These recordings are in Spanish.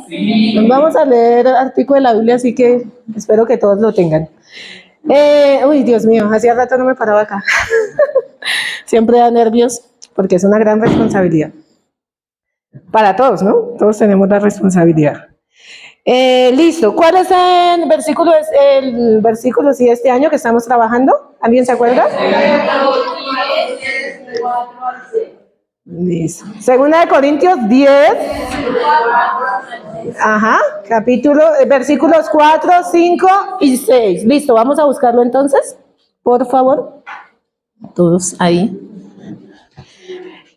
Sí. Vamos a leer el artículo de la Biblia, así que espero que todos lo tengan. Uy, Dios mío, hacía rato no me paraba acá. Siempre da nervios porque es una gran responsabilidad. Para todos, ¿no? Todos tenemos la responsabilidad. Listo. ¿Cuál es el versículo sí, de este año que estamos trabajando? ¿Alguien se acuerda? Listo. Segunda de Corintios 10. Ajá. Versículos 4, 5 y 6. Listo. Vamos a buscarlo entonces. Por favor. Todos ahí.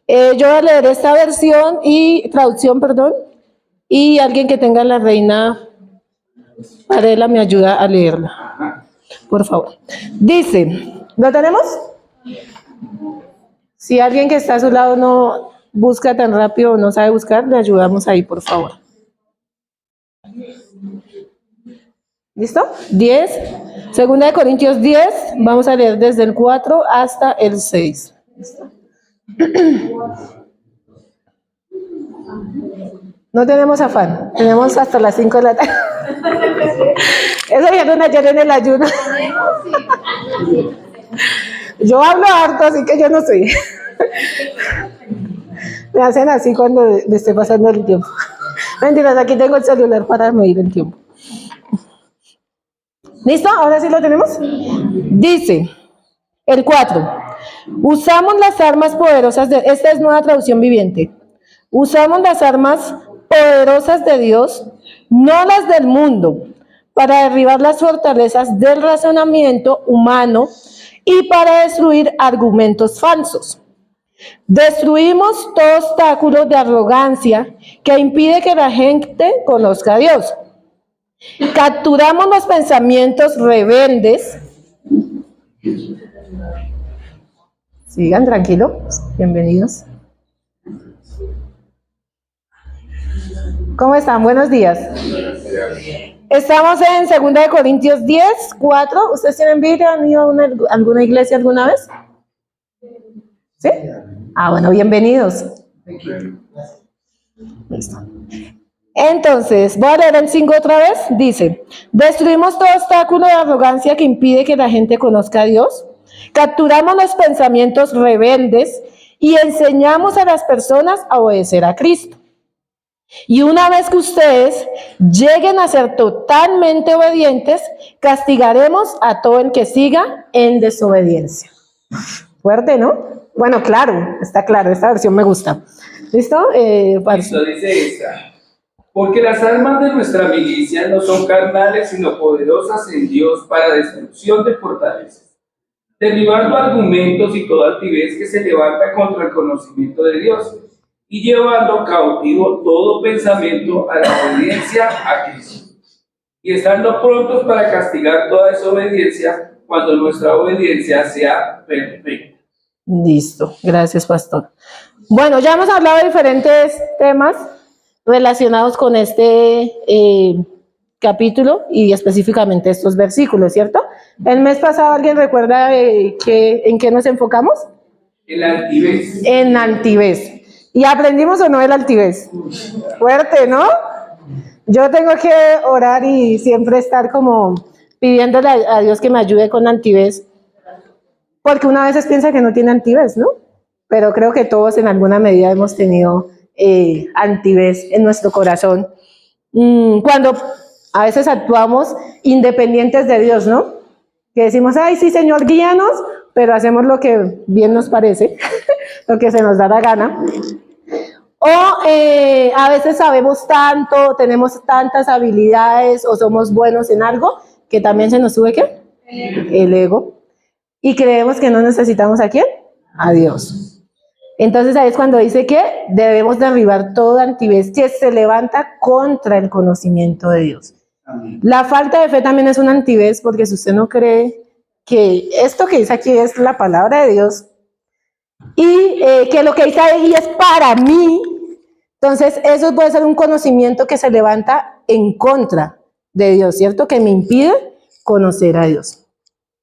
Yo voy a leer esta traducción, y alguien que tenga la Reina Varela me ayuda a leerla, por favor. Dice, ¿lo tenemos? Si alguien que está a su lado no busca tan rápido o no sabe buscar, le ayudamos ahí, por favor. ¿Listo? 10, segunda de Corintios 10, vamos a leer desde el 4 hasta el 6. ¿Listo? No tenemos afán, tenemos hasta las 5 de la tarde. Eso dijeron ayer en el ayuno. Yo hablo harto, así que yo no sé. Me hacen así cuando le esté pasando el tiempo. Mentiras, aquí tengo el celular para medir el tiempo. ¿Listo? ¿Ahora sí lo tenemos? Dice, el 4. Usamos las armas poderosas esta es Nueva Traducción Viviente. Usamos las armas poderosas de Dios, no las del mundo, para derribar las fortalezas del razonamiento humano y para destruir argumentos falsos. Destruimos todo obstáculo de arrogancia que impide que la gente conozca a Dios. Capturamos los pensamientos rebeldes. Sigan tranquilos, bienvenidos. ¿Cómo están? Buenos días. Estamos en 2 Corintios 10, 4. ¿Ustedes tienen Biblia? ¿Han ido a alguna iglesia alguna vez? ¿Sí? Bueno, bienvenidos. Listo. Entonces, voy a leer el 5 otra vez. Dice, destruimos todo obstáculo de arrogancia que impide que la gente conozca a Dios. Capturamos los pensamientos rebeldes y enseñamos a las personas a obedecer a Cristo. Y una vez que ustedes lleguen a ser totalmente obedientes, castigaremos a todo el que siga en desobediencia. Fuerte, ¿no? Bueno, claro, está claro, esta versión me gusta. ¿Listo? Listo, dice esta. Porque las armas de nuestra milicia no son carnales, sino poderosas en Dios para destrucción de fortalezas, derribando argumentos y toda altivez que se levanta contra el conocimiento de Dios, y llevando cautivo todo pensamiento a la obediencia a Cristo, y estando prontos para castigar toda desobediencia cuando nuestra obediencia sea perfecta. Listo, gracias, pastor. Bueno, ya hemos hablado de diferentes temas relacionados con este capítulo y específicamente estos versículos, ¿cierto? El mes pasado, ¿alguien recuerda en qué nos enfocamos? En la altivez. En altivez. ¿Y aprendimos o no el altivez? Fuerte, ¿no? Yo tengo que orar y siempre estar como pidiéndole a Dios que me ayude con altivez, porque una vez piensa que no tiene altivez, ¿no? Pero creo que todos en alguna medida hemos tenido altivez en nuestro corazón. Cuando a veces actuamos independientes de Dios, ¿no? Que decimos, ay, sí, Señor, guíanos, pero hacemos lo que bien nos parece, lo que se nos da la gana. O a veces sabemos tanto, tenemos tantas habilidades o somos buenos en algo que también se nos sube, ¿qué? El ego. Y creemos que no necesitamos ¿a quién? A Dios. Entonces ahí es cuando dice que debemos derribar toda altivez que se levanta contra el conocimiento de Dios. Amén. La falta de fe también es una altivez, porque si usted no cree que esto que dice aquí es la palabra de Dios y que lo que dice ahí es para mí, entonces eso puede ser un conocimiento que se levanta en contra de Dios, ¿cierto? Que me impide conocer a Dios.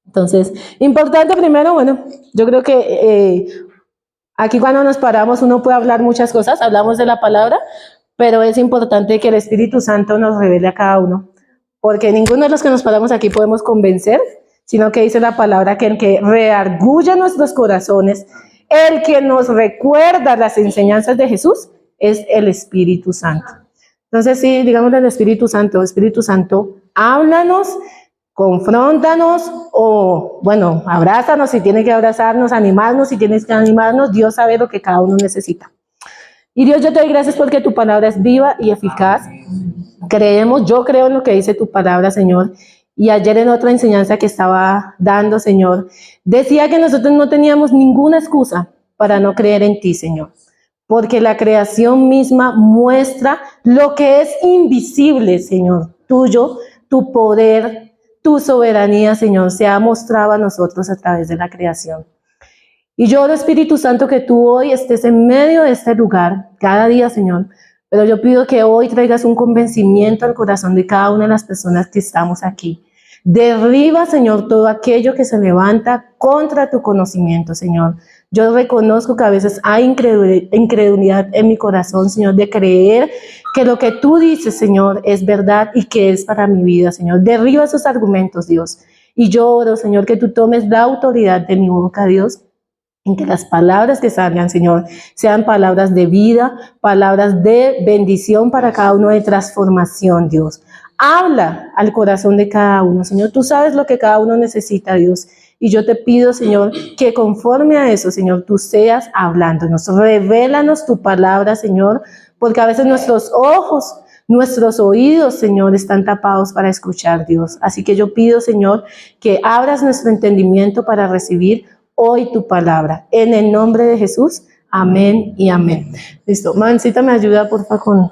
Entonces, importante primero, bueno, yo creo que aquí cuando nos paramos uno puede hablar muchas cosas, hablamos de la palabra, pero es importante que el Espíritu Santo nos revele a cada uno, porque ninguno de los que nos paramos aquí podemos convencer, sino que dice la palabra que el que redarguye nuestros corazones, el que nos recuerda las enseñanzas de Jesús, es el Espíritu Santo. Entonces sí, digámosle al Espíritu Santo, háblanos, confróntanos o, bueno, abrázanos si tiene que abrazarnos, animarnos si tienes que animarnos. Dios sabe lo que cada uno necesita. Y Dios, yo te doy gracias porque tu palabra es viva y eficaz. Yo creo en lo que dice tu palabra, Señor. Y ayer en otra enseñanza que estaba dando, Señor, decía que nosotros no teníamos ninguna excusa para no creer en ti, Señor. Porque la creación misma muestra lo que es invisible, Señor, tuyo, tu poder, tu soberanía, Señor, se ha mostrado a nosotros a través de la creación. Y yo oro, Espíritu Santo, que tú hoy estés en medio de este lugar, cada día, Señor. Pero yo pido que hoy traigas un convencimiento al corazón de cada una de las personas que estamos aquí. Derriba, Señor, todo aquello que se levanta contra tu conocimiento, Señor. Yo reconozco que a veces hay incredulidad en mi corazón, Señor, de creer que lo que tú dices, Señor, es verdad y que es para mi vida, Señor. Derriba esos argumentos, Dios. Y yo oro, Señor, que tú tomes la autoridad de mi boca, Dios, en que las palabras que salgan, Señor, sean palabras de vida, palabras de bendición para cada uno, de transformación, Dios. Habla al corazón de cada uno, Señor. Tú sabes lo que cada uno necesita, Dios. Y yo te pido, Señor, que conforme a eso, Señor, tú seas hablándonos. Revélanos tu palabra, Señor, porque a veces nuestros ojos, nuestros oídos, Señor, están tapados para escuchar, Dios. Así que yo pido, Señor, que abras nuestro entendimiento para recibir hoy tu palabra. En el nombre de Jesús, amén y amén. Listo. Mancita, me ayuda, porfa, con...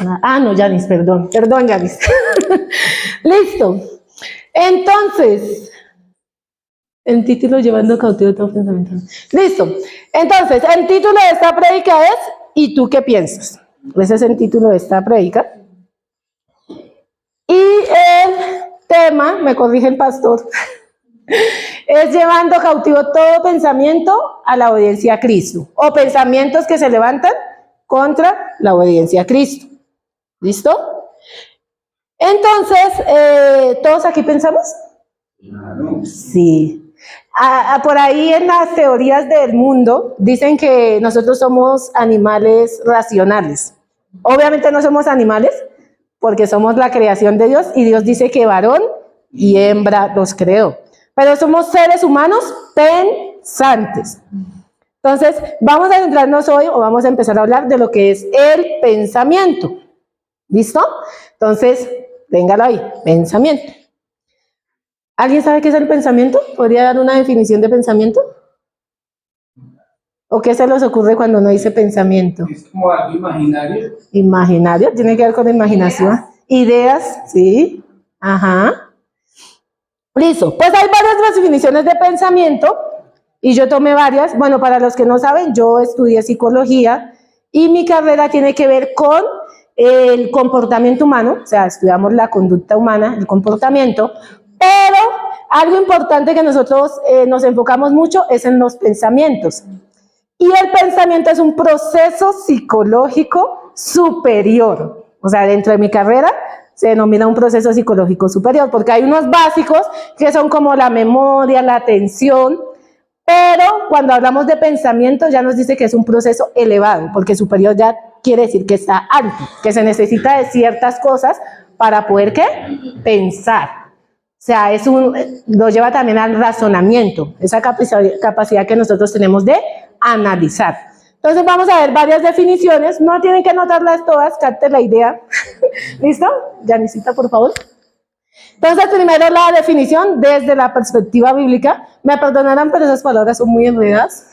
no, Yanis, perdón, Yanis. Listo. Entonces, el título, llevando cautivo todo pensamiento. Listo. Entonces, el título de esta prédica es ¿y tú qué piensas? Ese es el título de esta prédica. Y el tema, me corrige el pastor, es llevando cautivo todo pensamiento a la obediencia a Cristo, o pensamientos que se levantan contra la obediencia a Cristo. ¿Listo? Entonces, ¿todos aquí pensamos? Claro. Sí. Por ahí en las teorías del mundo dicen que nosotros somos animales racionales. Obviamente no somos animales porque somos la creación de Dios y Dios dice que varón y hembra los creó. Pero somos seres humanos pensantes. Entonces, vamos a centrarnos hoy o vamos a empezar a hablar de lo que es el pensamiento. ¿Listo? Entonces, téngalo ahí, pensamiento. ¿Alguien sabe qué es el pensamiento? ¿Podría dar una definición de pensamiento? ¿O qué se les ocurre cuando uno dice pensamiento? Es como algo imaginario. Imaginario, tiene que ver con la imaginación. Ideas, sí. Ajá. Listo, pues hay varias definiciones de pensamiento y yo tomé varias. Bueno, para los que no saben, yo estudié psicología y mi carrera tiene que ver con el comportamiento humano, o sea, estudiamos la conducta humana, el comportamiento, pero algo importante que nosotros nos enfocamos mucho es en los pensamientos. Y el pensamiento es un proceso psicológico superior. O sea, dentro de mi carrera se denomina un proceso psicológico superior, porque hay unos básicos que son como la memoria, la atención, pero cuando hablamos de pensamiento ya nos dice que es un proceso elevado, porque superior ya quiere decir que está alto, que se necesita de ciertas cosas para poder, ¿qué? Pensar. O sea, lo lleva también al razonamiento, esa capacidad que nosotros tenemos de analizar. Entonces vamos a ver varias definiciones, no tienen que anotarlas todas, capte la idea. ¿Listo? Yanisita, por favor. Entonces, primero la definición desde la perspectiva bíblica. Me perdonarán, pero esas palabras son muy enredadas.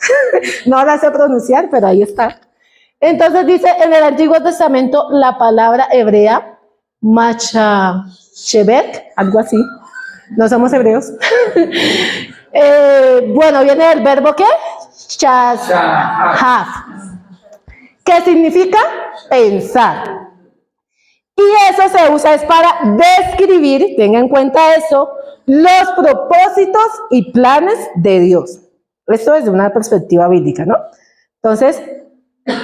No las sé pronunciar, pero ahí está. Entonces dice en el Antiguo Testamento la palabra hebrea, machashebek, algo así. No somos hebreos. Bueno, viene del verbo ¿qué? Shahaf, que significa pensar. Y eso se usa es para describir, tenga en cuenta eso, los propósitos y planes de Dios. Esto desde una perspectiva bíblica, ¿no? Entonces,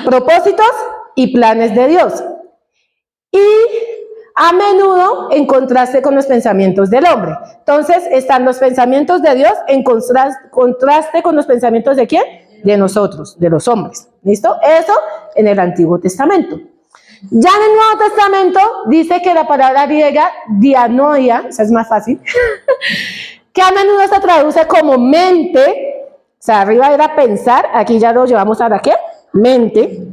propósitos y planes de Dios. Y a menudo en contraste con los pensamientos del hombre. Entonces están los pensamientos de Dios en contraste con los pensamientos ¿de quién? De nosotros, de los hombres. ¿Listo? Eso en el Antiguo Testamento. Ya en el Nuevo Testamento dice que la palabra griega dianoia, esa es más fácil, que a menudo se traduce como mente, o sea, arriba era pensar, aquí ya lo llevamos a la ¿qué? Mente.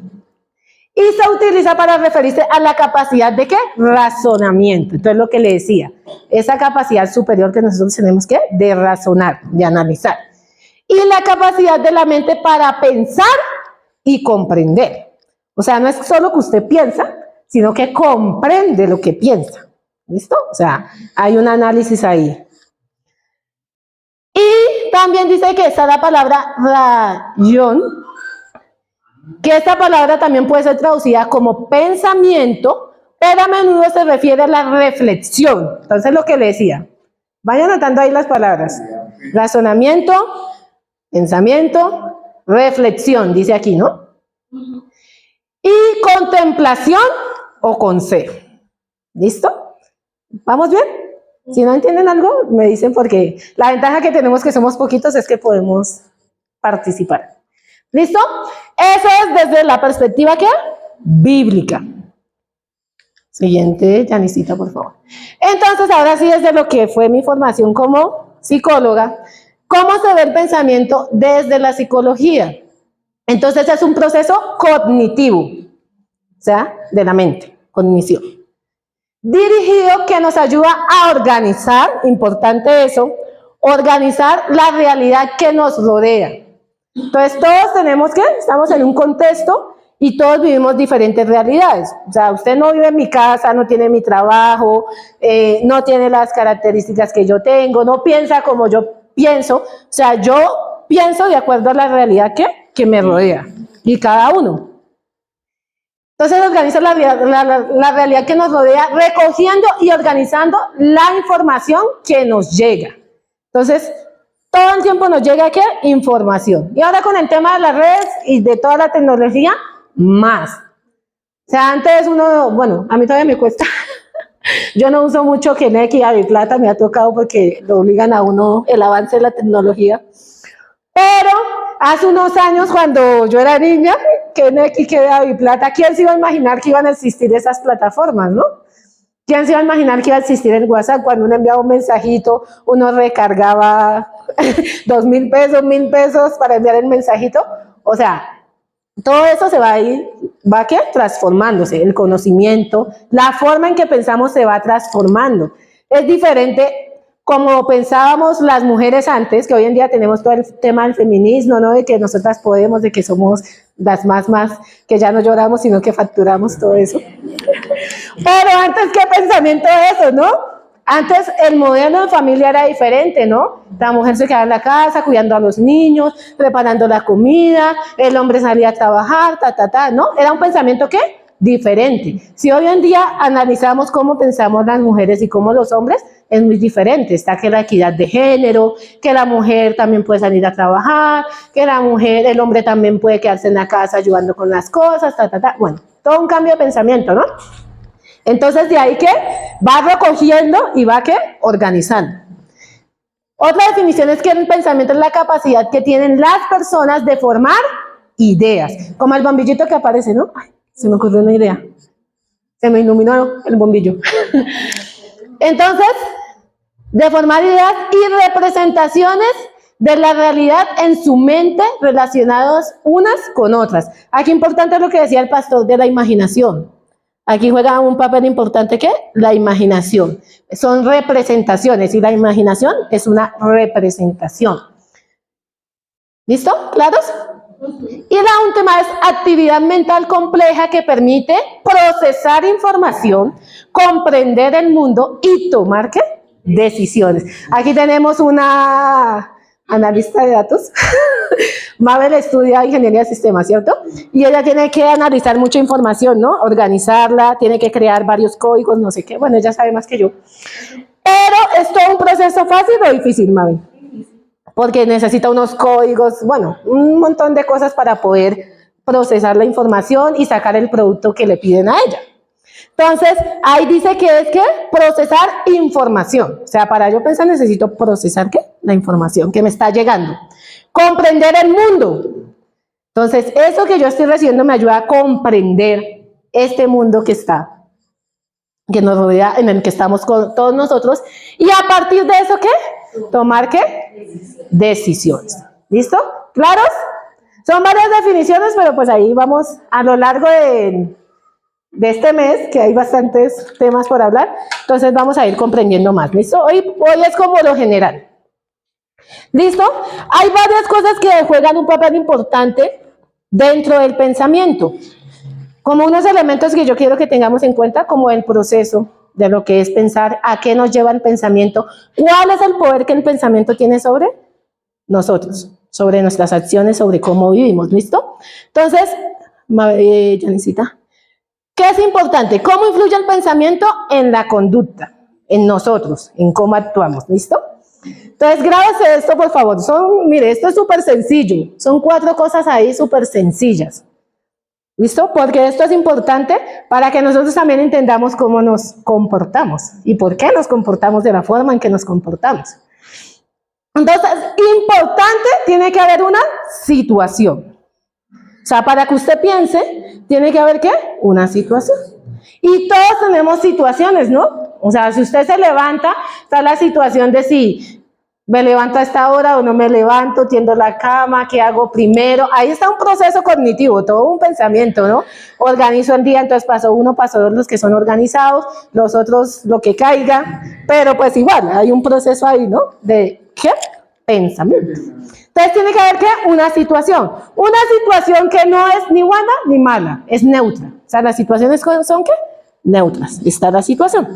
Y se utiliza para referirse a la capacidad de ¿qué? Razonamiento. Entonces lo que le decía, esa capacidad superior que nosotros tenemos ¿qué? De razonar, de analizar. Y la capacidad de la mente para pensar y comprender. O sea, no es solo que usted piensa, sino que comprende lo que piensa. ¿Listo? O sea, hay un análisis ahí. Y también dice que está la palabra rayón, que esta palabra también puede ser traducida como pensamiento, pero a menudo se refiere a la reflexión. Entonces, lo que le decía, vayan anotando ahí las palabras. Razonamiento, pensamiento, reflexión, dice aquí, ¿no? Y contemplación o consejo. ¿Listo? ¿Vamos bien? Si no entienden algo, me dicen, porque la ventaja que tenemos que somos poquitos es que podemos participar. ¿Listo? Eso es desde la perspectiva ¿qué? Bíblica. Siguiente, Janicita, por favor. Entonces, ahora sí, desde lo que fue mi formación como psicóloga, ¿cómo se ve el pensamiento desde la psicología? Entonces, es un proceso cognitivo, o sea, de la mente, cognición. Dirigido que nos ayuda a organizar, importante eso, organizar la realidad que nos rodea. Entonces todos tenemos que, estamos en un contexto y todos vivimos diferentes realidades. O sea, usted no vive en mi casa, no tiene mi trabajo, no tiene las características que yo tengo, no piensa como yo pienso. O sea, yo pienso de acuerdo a la realidad que me rodea y cada uno. Entonces organiza la realidad que nos rodea, recogiendo y organizando la información que nos llega. Entonces, todo el tiempo nos llega ¿qué? Información. Y ahora con el tema de las redes y de toda la tecnología, más. O sea, antes uno, bueno, a mí todavía me cuesta. Yo no uso mucho Kenek y Aviplata, me ha tocado porque lo obligan a uno el avance de la tecnología. Pero hace unos años, cuando yo era niña, Kenek y Aviplata, ¿quién se iba a imaginar que iban a existir esas plataformas, no? ¿Quién se iba a imaginar que iba a existir el WhatsApp? Cuando uno enviaba un mensajito, uno recargaba 2,000 pesos, 1,000 pesos para enviar el mensajito. O sea, todo eso se va a ir, ¿va qué? Transformándose. El conocimiento, la forma en que pensamos se va transformando. Es diferente como pensábamos las mujeres antes, que hoy en día tenemos todo el tema del feminismo, ¿no? De que nosotras podemos, de que somos las más, que ya no lloramos, sino que facturamos todo eso. Pero antes, ¿qué pensamiento es eso, no? Antes el modelo de familia era diferente, ¿no? La mujer se quedaba en la casa cuidando a los niños, preparando la comida, el hombre salía a trabajar, ¿no? Era un pensamiento, ¿qué? Diferente. Si hoy en día analizamos cómo pensamos las mujeres y cómo los hombres, es muy diferente. Está que la equidad de género, que la mujer también puede salir a trabajar, que la mujer, el hombre también puede quedarse en la casa ayudando con las cosas, Bueno, todo un cambio de pensamiento, ¿no? Entonces, de ahí que va recogiendo y va ¿qué? Organizando. Otra definición es que el pensamiento es la capacidad que tienen las personas de formar ideas. Como el bombillito que aparece, ¿no? Ay, se me ocurrió una idea. Se me iluminó el bombillo. Entonces, de formar ideas y representaciones de la realidad en su mente relacionadas unas con otras. Aquí importante es lo que decía el pastor de la imaginación. Aquí juega un papel importante, ¿qué? La imaginación. Son representaciones y la imaginación es una representación. ¿Listo? ¿Claros? Y la última es actividad mental compleja que permite procesar información, comprender el mundo y tomar, ¿qué? Decisiones. Aquí tenemos una analista de datos. Mabel estudia ingeniería de sistemas, ¿cierto? Y ella tiene que analizar mucha información, ¿no? Organizarla, tiene que crear varios códigos, no sé qué. Bueno, ella sabe más que yo. Pero ¿es todo un proceso fácil o difícil, Mabel? Porque necesita unos códigos, bueno, un montón de cosas para poder procesar la información y sacar el producto que le piden a ella. Entonces, ahí dice que es que procesar información. O sea, para yo pensar necesito procesar ¿qué? La información que me está llegando. Comprender el mundo. Entonces, eso que yo estoy recibiendo me ayuda a comprender este mundo que nos rodea, en el que estamos con todos nosotros. Y a partir de eso, ¿qué? Tomar, ¿qué? Decisiones. ¿Listo? ¿Claros? Son varias definiciones, pero pues ahí vamos a lo largo de este mes, que hay bastantes temas por hablar, entonces vamos a ir comprendiendo más, ¿listo? Hoy es como lo general. ¿Listo? Hay varias cosas que juegan un papel importante dentro del pensamiento, como unos elementos que yo quiero que tengamos en cuenta, como el proceso de lo que es pensar, a qué nos lleva el pensamiento, cuál es el poder que el pensamiento tiene sobre nosotros, sobre nuestras acciones, sobre cómo vivimos, ¿listo? Entonces, Janicita, ¿qué es importante? ¿Cómo influye el pensamiento en la conducta, en nosotros, en cómo actuamos? ¿Listo? Entonces, grábese esto, por favor. Mire, esto es súper sencillo. Son 4 cosas ahí súper sencillas. ¿Listo? Porque esto es importante para que nosotros también entendamos cómo nos comportamos y por qué nos comportamos de la forma en que nos comportamos. Entonces, importante, tiene que haber una situación. O sea, para que usted piense, tiene que haber, ¿qué? Una situación. Y todos tenemos situaciones, ¿no? O sea, si usted se levanta, está la situación de si me levanto a esta hora o no me levanto, tiendo la cama, ¿qué hago primero? Ahí está un proceso cognitivo, todo un pensamiento, ¿no? Organizo el día, entonces paso 1, paso 2, los que son organizados, los otros, lo que caiga, pero pues igual, hay un proceso ahí, ¿no? ¿De qué? Pensamiento. Entonces tiene que haber ¿qué? Una situación que no es ni buena ni mala, es neutra. O sea, las situaciones son ¿qué? Neutras. Está la situación.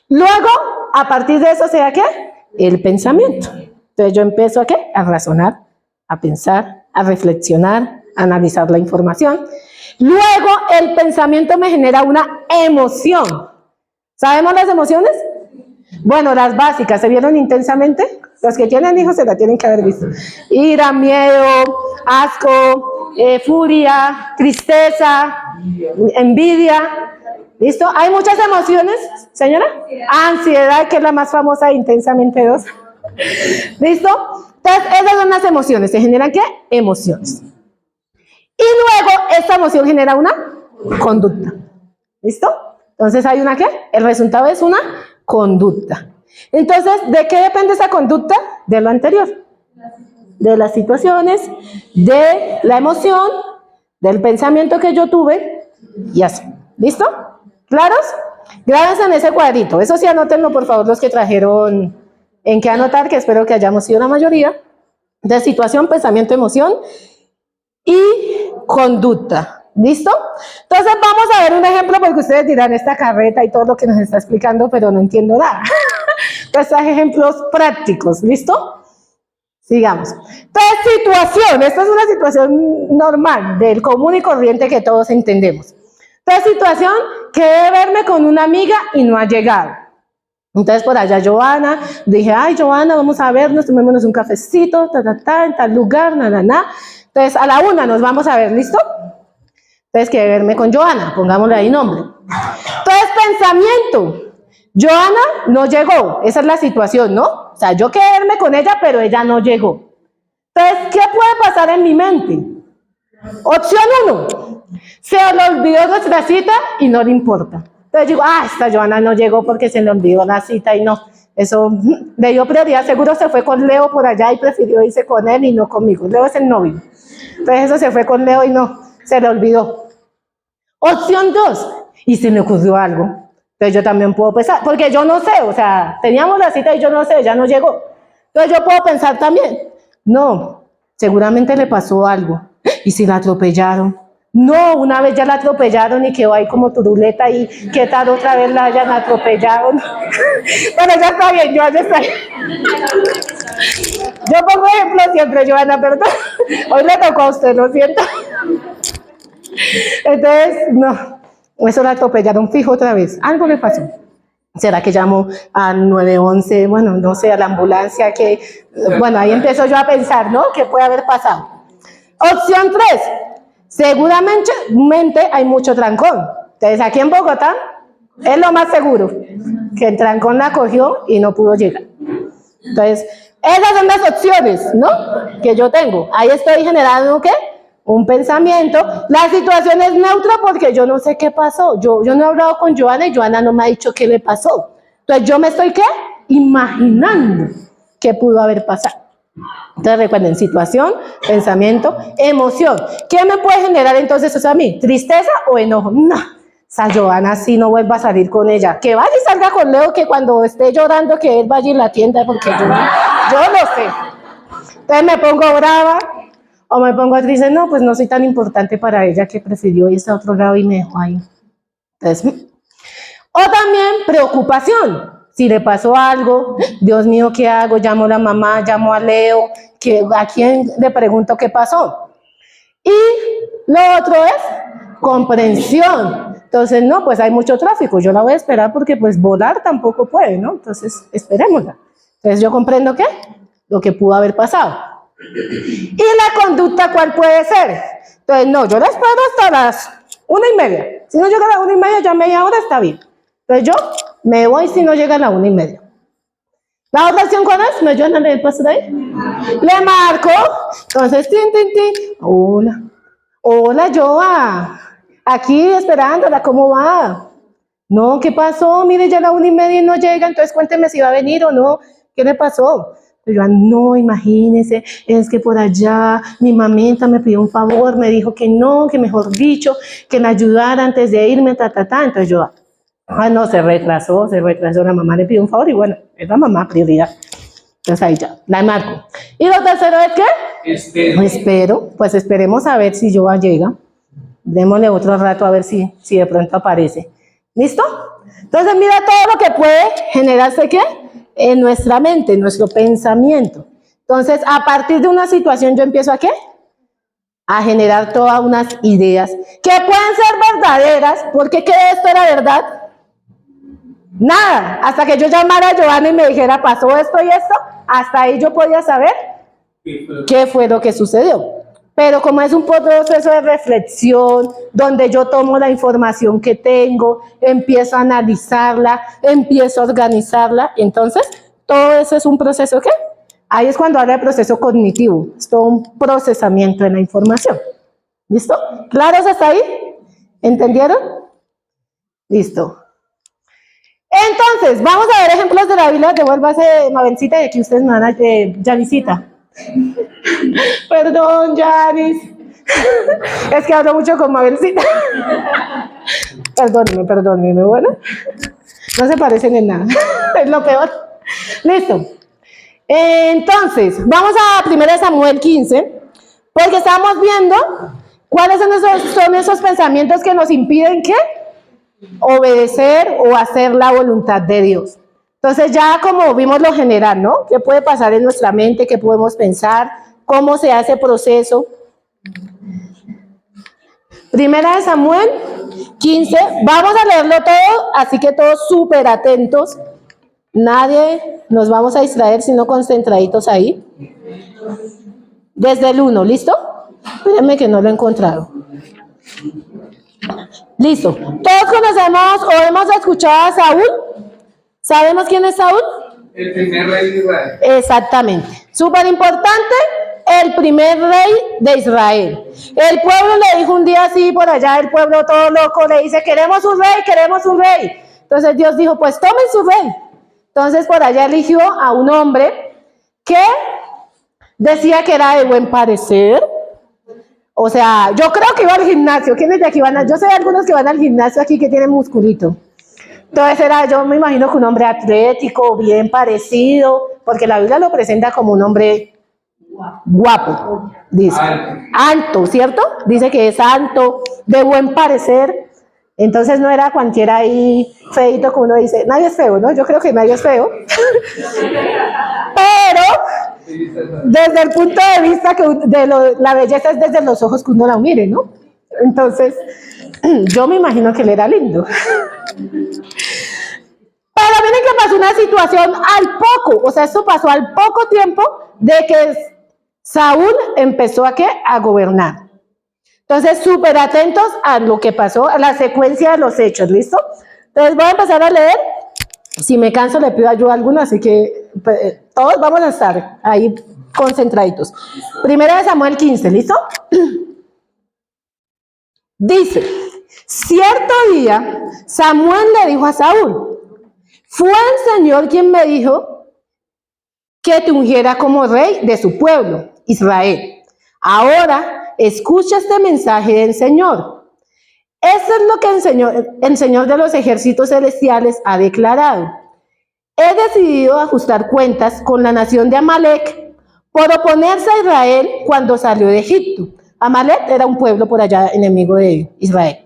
Luego, a partir de eso, ¿será qué? El pensamiento. Entonces yo empiezo ¿a qué? A razonar, a pensar, a reflexionar, a analizar la información. Luego, el pensamiento me genera una emoción. ¿Sabemos las emociones? Bueno, las básicas, ¿se vieron intensamente? Los que tienen hijos se la tienen que haber visto. Ira, miedo, asco, furia, tristeza, envidia. ¿Listo? Hay muchas emociones, señora. Ansiedad, que es la más famosa, intensamente 2. ¿Listo? Entonces, esas son las emociones. ¿Se generan qué? Emociones. Y luego, esta emoción genera una conducta. ¿Listo? Entonces, ¿hay una qué? El resultado es una conducta. Entonces, ¿de qué depende esa conducta? De lo anterior. De las situaciones, de la emoción, del pensamiento que yo tuve y así. ¿Listo? ¿Claros? Grábense en ese cuadrito. Eso sí, anótenlo, por favor, los que trajeron en qué anotar, que espero que hayamos sido la mayoría. De situación, pensamiento, emoción y conducta. ¿Listo? Entonces vamos a ver un ejemplo, porque ustedes dirán esta carreta y todo lo que nos está explicando, pero no entiendo nada. Entonces, ejemplos prácticos. ¿Listo? Sigamos. Entonces, situación. Esta es una situación normal, del común y corriente que todos entendemos. Entonces, situación, quedé verme con una amiga y no ha llegado. Entonces, por allá Joana, dije, ay, Joana, vamos a vernos, tomémonos un cafecito, en tal lugar, Entonces, a la 1 nos vamos a ver, ¿listo? Entonces, quedé verme con Joana, pongámosle ahí nombre. Entonces, pensamiento. Joana no llegó, esa es la situación, ¿no? O sea, yo quedé verme con ella, pero ella no llegó. Entonces, ¿qué puede pasar en mi mente? Opción 1, se le olvidó nuestra cita y no le importa. Entonces digo, esta Joana no llegó porque se le olvidó la cita y no. Eso le dio prioridad, seguro se fue con Leo por allá y prefirió irse con él y no conmigo. Leo es el novio. Entonces eso se fue con Leo y no, se le olvidó. Opción 2, y se me ocurrió algo. Entonces yo también puedo pensar, porque yo no sé, o sea, teníamos la cita y yo no sé, ya no llegó. Entonces yo puedo pensar también, no, seguramente le pasó algo. ¿Y si la atropellaron? No, una vez ya la atropellaron y quedó ahí como turuleta y qué tal otra vez la hayan atropellado. Bueno, ya está bien, ya está bien. Yo pongo ejemplo siempre, Joana, perdón. Hoy le tocó a usted, lo siento. Entonces, no, eso la atropellaron fijo otra vez. Algo le pasó. ¿Será que llamo al 911? Bueno, no sé, a la ambulancia. Bueno, ahí empiezo yo a pensar, ¿no? ¿Qué puede haber pasado? Opción 3. seguramente hay mucho trancón. Entonces aquí en Bogotá es lo más seguro, que el trancón la cogió y no pudo llegar. Entonces, esas son las opciones, ¿no? Que yo tengo. Ahí estoy generando, ¿qué? Un pensamiento. La situación es neutra porque yo no sé qué pasó. Yo no he hablado con Joana y Joana no me ha dicho qué le pasó. Entonces, yo me estoy, ¿qué? Imaginando qué pudo haber pasado. Entonces, recuerden, situación, pensamiento, emoción. ¿Qué me puede generar entonces eso a mí? ¿Tristeza o enojo? No. Esa Joana sí no vuelva a salir con ella. Que vaya y salga con Leo, que cuando esté llorando que él vaya y la atienda, porque yo lo sé. Entonces me pongo brava o me pongo triste. No, pues no soy tan importante para ella que prefirió irse a otro lado y me dejó ahí. Entonces, o también preocupación. Si le pasó algo, Dios mío, ¿qué hago? Llamo a la mamá, llamo a Leo, ¿a quién le pregunto qué pasó? Y lo otro es comprensión. Entonces, no, pues hay mucho tráfico, yo la voy a esperar porque pues volar tampoco puede, ¿no? Entonces, esperémosla. Entonces, yo comprendo ¿qué? Lo que pudo haber pasado. ¿Y la conducta cuál puede ser? Entonces, no, yo la espero hasta las 1:30. Si no llega a las 1:30, ya media hora está bien. Entonces, yo me voy si no llega a las 1:30. ¿La otra opción cuál es? ¿Me ayudan a leer paso de ahí? Le marco. Entonces, tin. Hola. Hola, Joa. Aquí esperándola, ¿cómo va? No, ¿qué pasó? Mire, ya a las 1:30 y no llega, entonces cuénteme si va a venir o no. ¿Qué le pasó? Yo, no, imagínese, es que por allá mi mamita me pidió un favor, me dijo que no, que mejor dicho, que la ayudara antes de irme, Entonces yo, no, se retrasó, la mamá le pidió un favor y bueno, es la mamá prioridad. Entonces ahí ya, la marco. ¿Y lo tercero es qué? Espero, pues esperemos a ver si Joa llega. Démosle otro rato a ver si de pronto aparece. ¿Listo? Entonces mira todo lo que puede generarse ¿qué? En nuestra mente, en nuestro pensamiento. Entonces a partir de una situación yo empiezo ¿a qué? A generar todas unas ideas que pueden ser verdaderas, porque ¿qué de esto era verdad? Nada, hasta que yo llamara a Joana y me dijera pasó esto y esto, hasta ahí yo podía saber qué fue lo que sucedió. Pero como es un proceso de reflexión, donde yo tomo la información que tengo, empiezo a analizarla, empiezo a organizarla, entonces todo eso es un proceso ¿qué? Ahí es cuando habla de proceso cognitivo, es todo un procesamiento de la información. ¿Listo? ¿Claros hasta ahí? ¿Entendieron? Listo. Entonces, vamos a ver ejemplos de la Biblia. Devuélvase, Mabelcita, y aquí ustedes me van a... Janisita. Perdón, Janis. Es que hablo mucho con Mabelcita. Perdóneme, bueno. No se parecen en nada. Es lo peor. Listo. Entonces, vamos a 1 Samuel 15, porque estamos viendo cuáles son esos pensamientos que nos impiden, ¿qué? Obedecer o hacer la voluntad de Dios. Entonces ya como vimos lo general, ¿no? ¿Qué puede pasar en nuestra mente? ¿Qué podemos pensar? ¿Cómo se hace el proceso? 1 Samuel 15, vamos a leerlo todo, así que todos súper atentos. Nadie nos vamos a distraer, sino concentraditos ahí. Desde el 1, ¿listo? Espérenme que no lo he encontrado. Listo. Todos conocemos o hemos escuchado a Saúl. ¿Sabemos quién es Saúl? El primer rey de Israel. Exactamente. Súper importante, el primer rey de Israel. El pueblo le dijo un día así, por allá el pueblo todo loco, le dice, queremos un rey, queremos un rey. Entonces Dios dijo, pues tomen su rey. Entonces por allá eligió a un hombre que decía que era de buen parecer. O sea, yo creo que iba al gimnasio. ¿Quiénes de aquí van yo sé de algunos que van al gimnasio aquí que tienen musculito. Entonces yo me imagino que un hombre atlético, bien parecido, porque la Biblia lo presenta como un hombre guapo, dice. Alto, ¿cierto? Dice que es alto, de buen parecer. Entonces no era cualquiera ahí feito como uno dice. Nadie es feo, ¿no? Yo creo que nadie es feo. Pero desde el punto de vista que la belleza es desde los ojos que uno la mire, ¿no? Entonces, yo me imagino que él era lindo. Pero miren que pasó una situación al poco, o sea, esto pasó al poco tiempo de que Saúl empezó a gobernar. Entonces, súper atentos a lo que pasó, a la secuencia de los hechos, ¿listo? Entonces, voy a empezar a leer. Si me canso, le pido ayuda a alguno, así que todos vamos a estar ahí concentraditos. Primera de Samuel 15, ¿listo? Dice, cierto día, Samuel le dijo a Saúl, fue el Señor quien me dijo que te ungiera como rey de su pueblo, Israel. Ahora, escucha este mensaje del Señor. Esto es lo que el Señor de los ejércitos celestiales ha declarado. He decidido ajustar cuentas con la nación de Amalek por oponerse a Israel cuando salió de Egipto. Amalek era un pueblo por allá enemigo de Israel.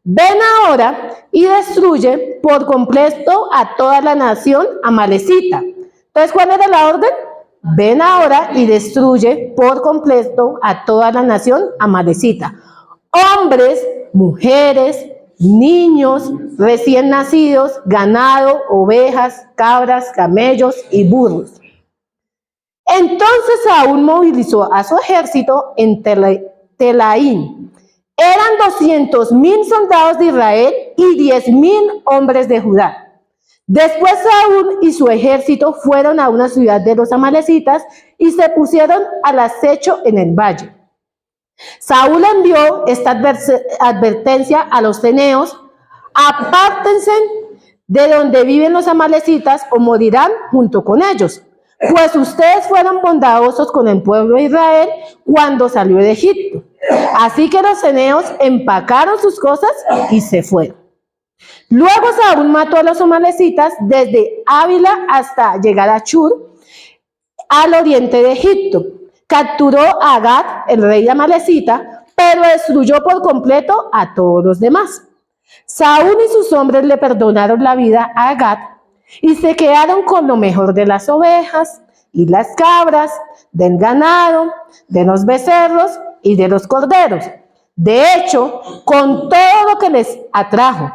Ven ahora y destruye por completo a toda la nación amalecita. Entonces, ¿cuál era la orden? Ven ahora y destruye por completo a toda la nación amalecita. Hombres, mujeres, niños, recién nacidos, ganado, ovejas, cabras, camellos y burros. Entonces Saúl movilizó a su ejército en Telaín. Eran 200,000 soldados de Israel y 10,000 hombres de Judá. Después Saúl y su ejército fueron a una ciudad de los amalecitas y se pusieron al acecho en el valle. Saúl envió esta advertencia a los ceneos: apártense de donde viven los amalecitas o morirán junto con ellos, pues ustedes fueron bondadosos con el pueblo de Israel cuando salió de Egipto. Así que los ceneos empacaron sus cosas y se fueron. Luego Saúl mató a los amalecitas desde Ávila hasta llegar a Chur, al oriente de Egipto. Capturó a Agag, el rey amalecita, pero destruyó por completo a todos los demás. Saúl y sus hombres le perdonaron la vida a Agag y se quedaron con lo mejor de las ovejas y las cabras, del ganado, de los becerros y de los corderos. De hecho, con todo lo que les atrajo,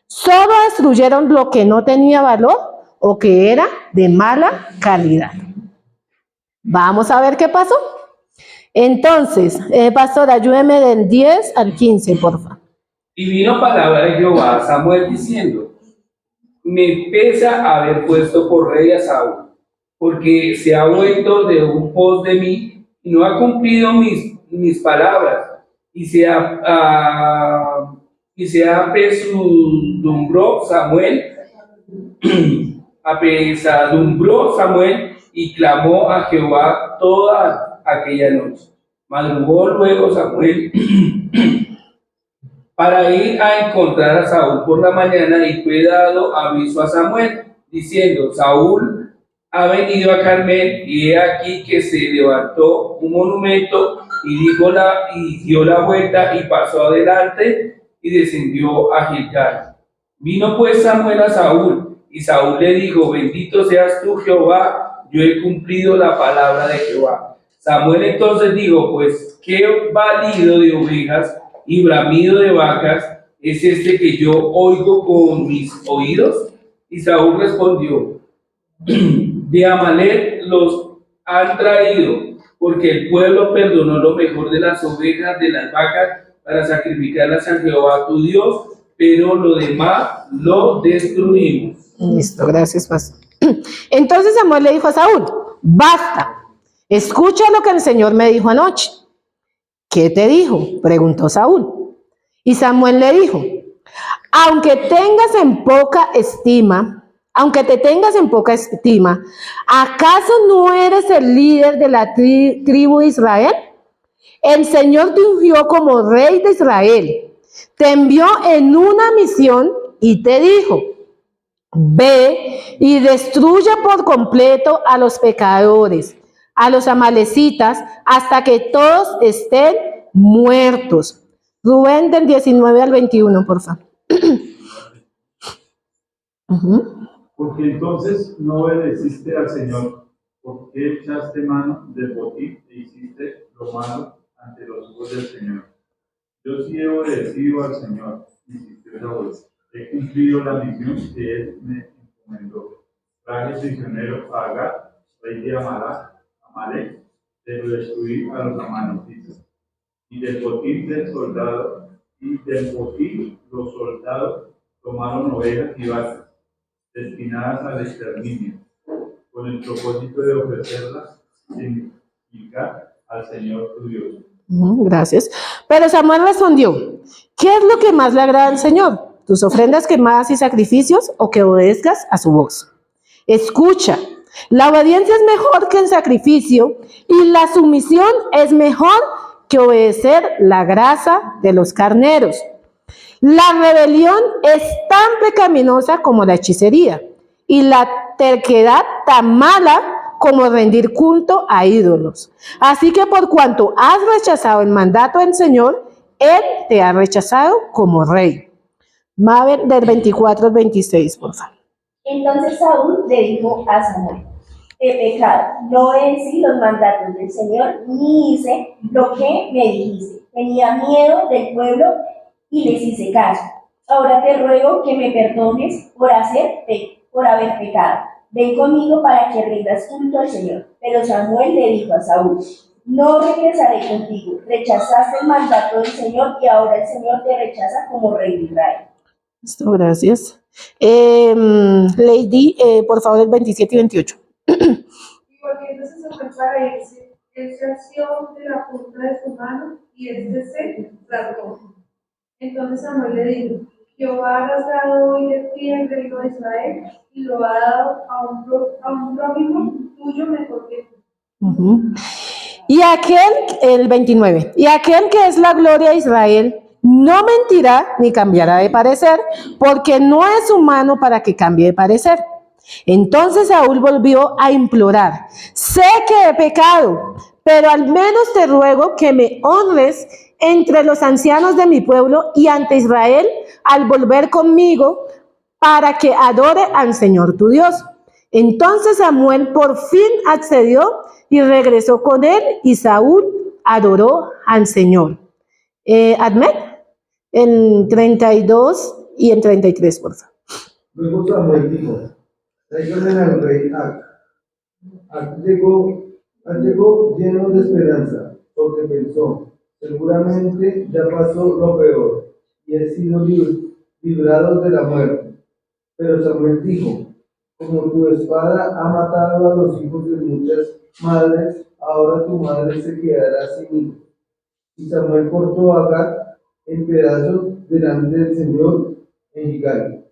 solo destruyeron lo que no tenía valor o que era de mala calidad. Vamos a ver qué pasó. Entonces, pastor, ayúdeme del 10 al 15, por favor. Y vino palabra de Jehová a Samuel diciendo, me pesa haber puesto por rey a Saúl, porque se ha vuelto de un pos de mí y no ha cumplido mis palabras, y se apesadumbró Samuel y clamó a Jehová toda aquella noche. Madrugó luego Samuel para ir a encontrar a Saúl por la mañana y fue dado aviso a Samuel, diciendo, Saúl ha venido a Carmel y he aquí que se levantó un monumento y dio la vuelta y pasó adelante y descendió a Gilgal. Vino pues Samuel a Saúl y Saúl le dijo, bendito seas tú Jehová, yo he cumplido la palabra de Jehová. Samuel entonces dijo, pues qué balido de ovejas y bramido de vacas es este que yo oigo con mis oídos. Y Saúl respondió, de Amalek los han traído, porque el pueblo perdonó lo mejor de las ovejas, de las vacas, para sacrificarlas a Jehová tu Dios, pero lo demás lo destruimos. Listo, gracias, pastor. Entonces Samuel le dijo a Saúl, basta, escucha lo que el Señor me dijo anoche. ¿Qué te dijo?, preguntó Saúl. Y Samuel le dijo, aunque te tengas en poca estima, ¿acaso no eres el líder de la tribu de Israel? El Señor te ungió como rey de Israel, te envió en una misión y te dijo, ve y destruye por completo a los pecadores, a los amalecitas, hasta que todos estén muertos. Rubén, del 19 al 21, por favor. Porque entonces no obedeciste al Señor, porque echaste mano del botín e hiciste lo malo ante los ojos del Señor. Yo sí he obedecido al Señor, insistió Saúl. He cumplido la misión que Él me encomendó. Traje prisionero a Agag, rey de Amalek, de destruir a los amalecitas. y del botín del soldado, y del botín los soldados tomaron ovejas y vacas, destinadas al exterminio, con el propósito de ofrecerlas sin picar al Señor tu Dios. Gracias. Pero Samuel respondió, ¿qué es lo que más le agrada al Señor? ¿Tus ofrendas quemadas y sacrificios o que obedezcas a su voz? Escucha, la obediencia es mejor que el sacrificio y la sumisión es mejor que obedecer la grasa de los carneros. La rebelión es tan pecaminosa como la hechicería y la terquedad tan mala como rendir culto a ídolos. Así que por cuanto has rechazado el mandato del Señor, Él te ha rechazado como rey. Mabel del 24 al 26, por favor. Entonces Saúl le dijo a Samuel: he pecado, no obedecí los mandatos del Señor, ni hice lo que me dijiste. Tenía miedo del pueblo y les hice caso. Ahora te ruego que me perdones por haber pecado. Ven conmigo para que rindas culto al Señor. Pero Samuel le dijo a Saúl: no regresaré contigo. Rechazaste el mandato del Señor y ahora el Señor te rechaza como rey de Israel. Listo, gracias. Lady, por favor, el 27 y 28. Y volviéndose Samuel para irse, él se asió de la punta de su mano y se trató. Entonces Samuel le dijo: Jehová ha rasgado hoy de ti el reino de Israel y lo ha dado a un prójimo tuyo mejor que tú. Y aquel, el 29, y aquel que es la gloria de Israel no mentirá ni cambiará de parecer, porque no es humano para que cambie de parecer. Entonces Saúl volvió a implorar: sé que he pecado, pero al menos te ruego que me honres entre los ancianos de mi pueblo y ante Israel al volver conmigo para que adore al Señor tu Dios. Entonces Samuel por fin accedió y regresó con él y Saúl adoró al Señor. Admet, en 32 y en 33, por favor. Luego Samuel dijo: tráiganme al rey Ac. Ac llegó lleno de esperanza, porque pensó: seguramente ya pasó lo peor y he sido librado de la muerte. Pero Samuel dijo: como tu espada ha matado a los hijos de muchas madres, ahora tu madre se quedará sin hijos. Y Samuel cortó a Agag en pedazos delante del Señor en Gilgal.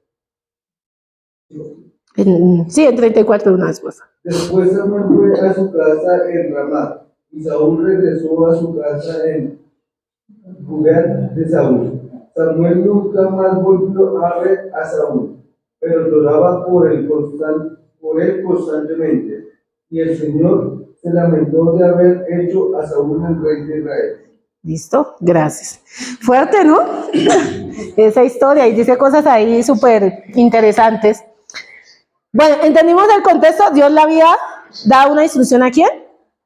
Sí, en 34 una vez, por favor. Después Samuel fue a su casa en Ramá, y Saúl regresó a su casa en Gubea de Saúl. Samuel nunca más volvió a ver a Saúl, pero lloraba por él constantemente, y el Señor se lamentó de haber hecho a Saúl el rey de Israel. ¿Listo? Gracias. Fuerte, ¿no? Esa historia, y dice cosas ahí súper interesantes. Bueno, entendimos el contexto. Dios le había dado una instrucción ¿a quién?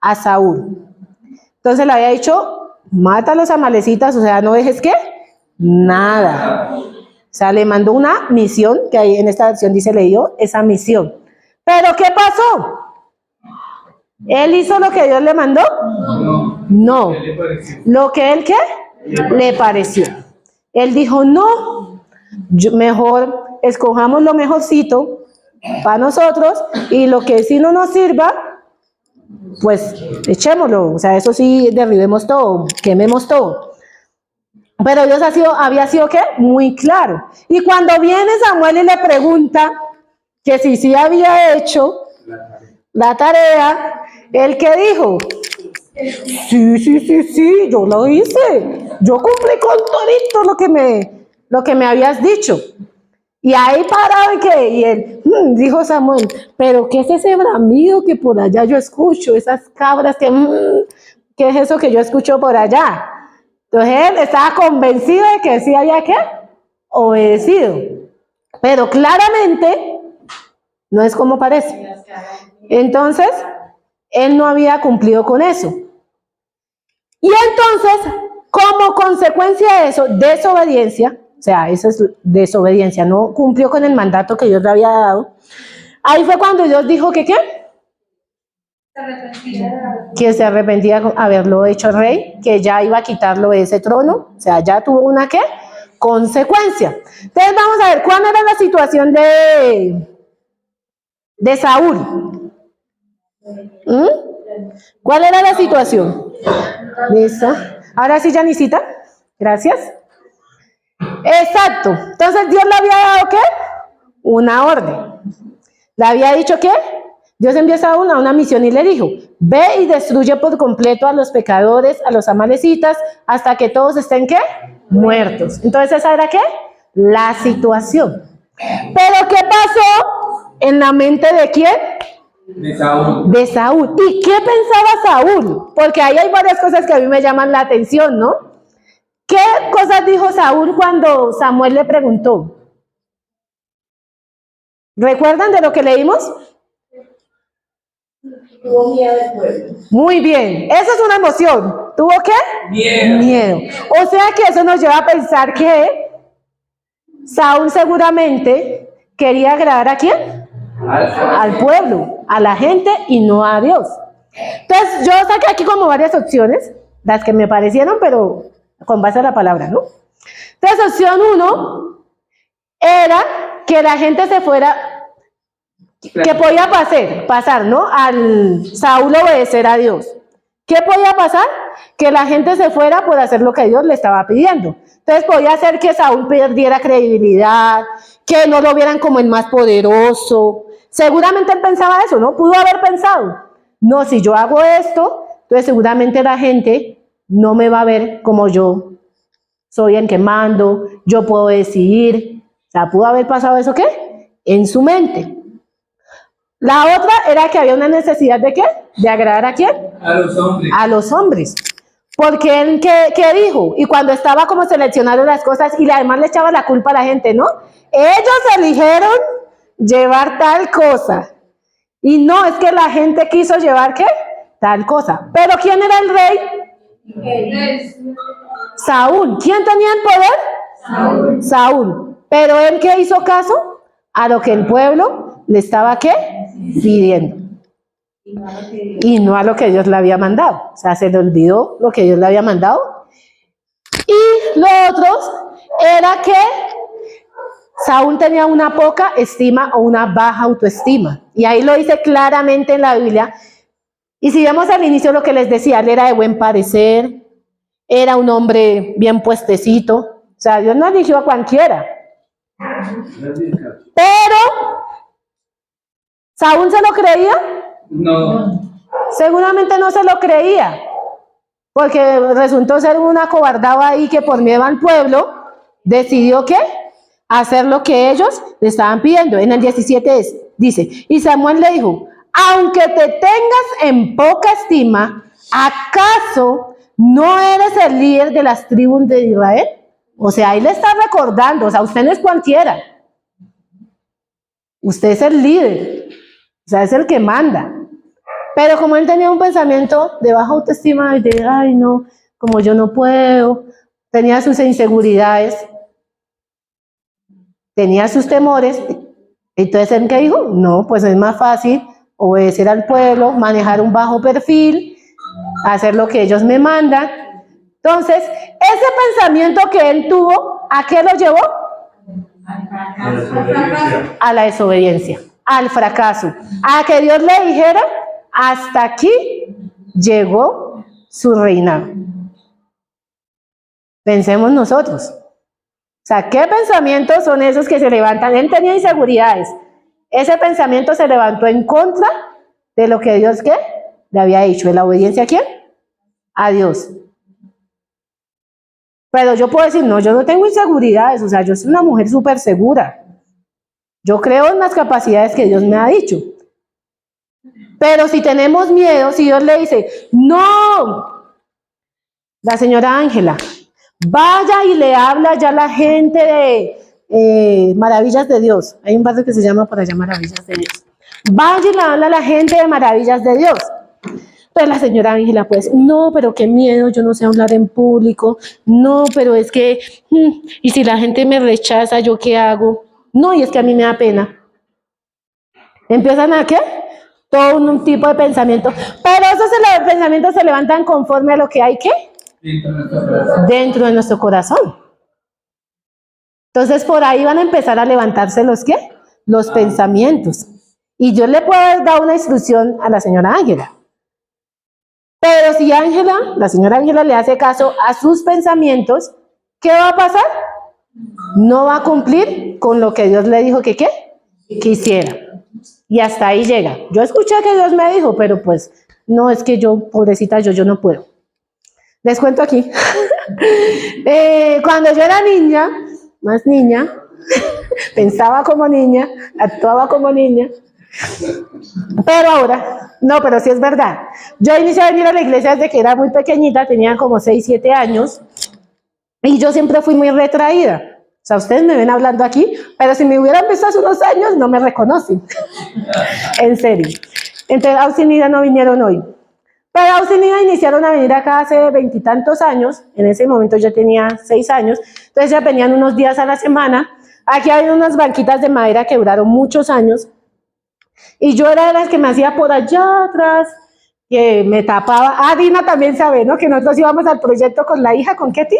A Saúl. Entonces le había dicho: mata a los amalecitas, o sea, no dejes ¿qué? Nada. O sea, le mandó una misión, que ahí en esta versión dice, le dio esa misión. ¿Pero qué pasó? ¿Él hizo lo que Dios le mandó? No. ¿Lo que él qué? Le pareció. Él dijo: no, mejor escojamos lo mejorcito para nosotros y lo que sí no nos sirva, pues echémoslo. O sea, eso sí, derribemos todo, quememos todo. Pero Dios había sido ¿qué? Muy claro. Y cuando viene Samuel y le pregunta que si sí había hecho la tarea, ¿él qué dijo? Sí, yo lo hice. Yo cumplí con todito lo que me habías dicho. Y ahí parado y él dijo Samuel: pero ¿qué es ese bramido que por allá yo escucho? Esas cabras ¿qué es eso que yo escucho por allá? Entonces él estaba convencido de que sí había ¿qué? Obedecido. Pero claramente no es como parece. Entonces, él no había cumplido con eso. Y entonces, como consecuencia de eso, desobediencia, o sea, esa es desobediencia, no cumplió con el mandato que Dios le había dado. Ahí fue cuando Dios dijo que ¿qué? que se arrepentía de haberlo hecho rey, que ya iba a quitarlo de ese trono, o sea, ya tuvo una ¿qué? Consecuencia. Entonces vamos a ver, ¿cuál era la situación de Saúl? ¿Mm? ¿Cuál era la situación? ¿Listo? Ahora sí, Janicita, gracias. Exacto, entonces Dios le había dado ¿qué? Una orden. Le había dicho ¿qué? Dios envió a Saúl a una misión y le dijo, ve y destruye por completo a los pecadores, a los amalecitas, hasta que todos estén ¿qué? Muertos. Entonces, ¿esa era qué? La situación. Pero ¿qué pasó en la mente de quién? De Saúl. De Saúl. ¿Y qué pensaba Saúl? Porque ahí hay varias cosas que a mí me llaman la atención, ¿no? ¿Qué cosas dijo Saúl cuando Samuel le preguntó? ¿Recuerdan de lo que leímos? Tuvo miedo del pueblo. Muy bien, eso es una emoción. ¿Tuvo qué? Miedo. Miedo. O sea que eso nos lleva a pensar que Saúl seguramente quería agradar ¿a quién? Al pueblo, a la gente y no a Dios. Entonces yo saqué aquí como varias opciones, las que me parecieron, pero con base a la palabra, ¿no? Entonces opción 1 era que la gente se fuera, que podía pasar, ¿no? Al Saúl obedecer a Dios. ¿Qué podía pasar? Que la gente se fuera por hacer lo que Dios le estaba pidiendo. Entonces podía ser que Saúl perdiera credibilidad, que no lo vieran como el más poderoso. Seguramente él pensaba eso, ¿no? Pudo haber pensado, no, si yo hago esto, entonces seguramente la gente no me va a ver como yo soy el que mando, yo puedo decidir. O sea, pudo haber pasado eso, ¿qué? En su mente. La otra era que había una necesidad de ¿qué? De agradar ¿a quién? A los hombres. A los hombres. Porque él, ¿qué dijo? Y cuando estaba como seleccionando las cosas, y además le echaba la culpa a la gente, ¿no? Ellos eligieron llevar tal cosa. Y no, es que la gente quiso llevar ¿qué? Tal cosa. Pero ¿quién era el rey? Saúl. ¿Quién tenía el poder? Saúl. Pero él ¿qué hizo caso? A lo que el pueblo le estaba ¿qué? Pidiendo. Y no a lo que Dios le había mandado. O sea, se le olvidó lo que Dios le había mandado. Y lo otro era que Saúl tenía una poca estima o una baja autoestima. Y ahí lo dice claramente en la Biblia. Y si vemos al inicio lo que les decía, él era de buen parecer, era un hombre bien puestecito. O sea, Dios no eligió a cualquiera. Pero, ¿Saúl se lo creía? No. Seguramente no se lo creía, porque resultó ser un acobardado ahí que por miedo al pueblo decidió ¿qué? Hacer lo que ellos le estaban pidiendo. En el 17 dice, y Samuel le dijo, aunque te tengas en poca estima, ¿acaso no eres el líder de las tribus de Israel? O sea, ahí le está recordando, o sea, usted no es cualquiera. Usted es el líder, o sea, es el que manda. Pero como él tenía un pensamiento de baja autoestima y de, ay no, como yo no puedo, tenía sus inseguridades, tenía sus temores, entonces él ¿qué dijo? No, pues es más fácil obedecer al pueblo, manejar un bajo perfil, hacer lo que ellos me mandan. Entonces, ese pensamiento que él tuvo, ¿a qué lo llevó? A la desobediencia, al fracaso, a que Dios le dijera, hasta aquí llegó su reinado. Pensemos nosotros. O sea, ¿qué pensamientos son esos que se levantan? Él tenía inseguridades. Ese pensamiento se levantó en contra de lo que Dios ¿qué? Le había dicho. ¿En la obediencia a quién? A Dios. Pero yo puedo decir, no, yo no tengo inseguridades. O sea, yo soy una mujer súper segura. Yo creo en las capacidades que Dios me ha dicho. Pero si tenemos miedo, si Dios le dice, no, la señora Ángela, vaya y le habla ya a la gente de Maravillas de Dios. Hay un barrio que se llama por allá Maravillas de Dios. Vaya y le habla a la gente de Maravillas de Dios. Pues la señora Ángela, pues, no, pero qué miedo, yo no sé hablar en público. No, pero es que, y si la gente me rechaza, ¿yo qué hago? No, y es que a mí me da pena. ¿Empiezan a qué? todo un tipo de pensamiento, pero esos pensamientos se levantan conforme a lo que hay, ¿qué? Dentro de nuestro corazón. Entonces por ahí van a empezar a levantarse los, ¿qué? Los pensamientos. Y yo le puedo dar una instrucción a la señora Ángela. Pero si la señora Ángela le hace caso a sus pensamientos, ¿qué va a pasar? No va a cumplir con lo que Dios le dijo que ¿qué? Que hiciera. Y hasta ahí llega. Yo escuché que Dios me dijo, pero pues no, es que yo, pobrecita, yo no puedo. Les cuento aquí. Cuando yo era niña, más niña, pensaba como niña, actuaba como niña, pero ahora, no, pero sí es verdad. Yo inicié a venir a la iglesia desde que era muy pequeñita, tenía como 6, 7 años, y yo siempre fui muy retraída. O sea, ustedes me ven hablando aquí, pero si me hubieran visto hace unos años, no me reconocen. En serio. Entonces, Auxinida no vinieron hoy. Pero Auxinida iniciaron a venir acá hace 20 y tantos años. En ese momento yo tenía 6 años. Entonces ya venían unos días a la semana. Aquí hay unas banquitas de madera que duraron muchos años. Y yo era de las que me hacía por allá atrás, que me tapaba. Ah, Dina también sabe, ¿no? Que nosotros íbamos al proyecto con la hija, con Ketty.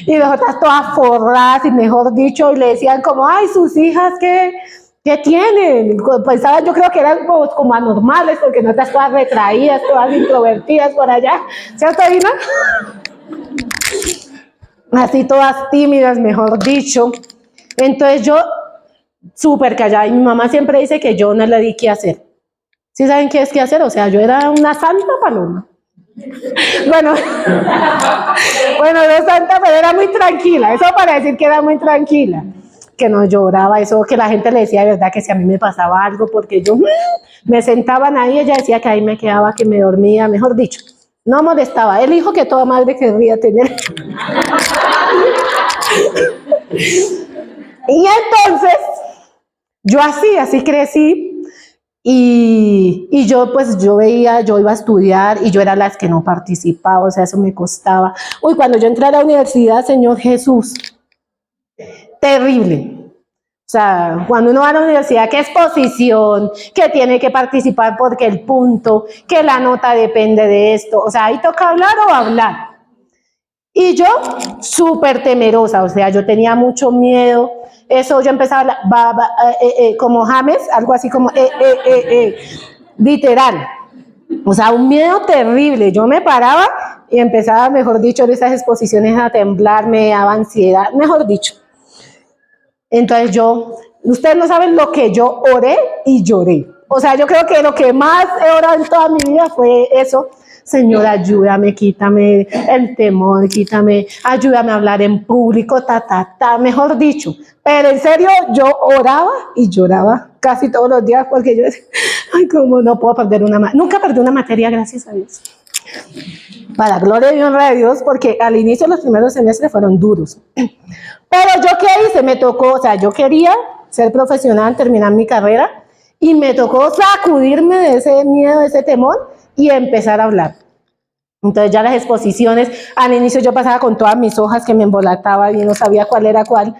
Y nosotras todas forradas, y mejor dicho, y le decían como, ay, sus hijas, ¿qué tienen? Pensaban, yo creo que eran como anormales, porque nosotras todas retraídas, todas introvertidas por allá. ¿Cierto, Dina? Así todas tímidas, mejor dicho. Entonces yo, súper callada, y mi mamá siempre dice que yo no le di qué hacer. ¿Sí saben qué es qué hacer? O sea, yo era una santa paloma. Bueno, no santa, pero era muy tranquila. Eso para decir que era muy tranquila. Que no lloraba, eso que la gente le decía de verdad que si a mí me pasaba algo, porque yo me sentaban ahí, ella decía que ahí me quedaba, que me dormía, mejor dicho. No molestaba, el hijo que toda madre querría tener. Y entonces, yo así crecí. Y yo pues yo veía, yo iba a estudiar y yo era las que no participaba, o sea, eso me costaba. Uy, cuando yo entré a la universidad, Señor Jesús, terrible. O sea, cuando uno va a la universidad, ¿qué exposición? Que tiene que participar porque el punto, que la nota depende de esto. O sea, ahí toca hablar o hablar. Y yo, súper temerosa, o sea, yo tenía mucho miedo. Eso yo empezaba como James, algo así como literal. O sea, un miedo terrible. Yo me paraba y empezaba, mejor dicho, en esas exposiciones a temblar, me daba ansiedad, mejor dicho. Entonces ustedes no saben lo que yo oré y lloré. O sea, yo creo que lo que más he orado en toda mi vida fue eso. Señor, ayúdame, quítame el temor, ayúdame a hablar en público, mejor dicho. Pero en serio, yo oraba y lloraba casi todos los días porque yo decía, ay, cómo no puedo perder nunca perdí una materia, gracias a Dios. Para gloria y honra de Dios, porque al inicio los primeros semestres fueron duros. Pero yo qué hice, me tocó, o sea, yo quería ser profesional, terminar mi carrera, y me tocó sacudirme de ese miedo, de ese temor, y empezar a hablar. Entonces ya las exposiciones, al inicio yo pasaba con todas mis hojas que me embolataba y no sabía cuál era cuál,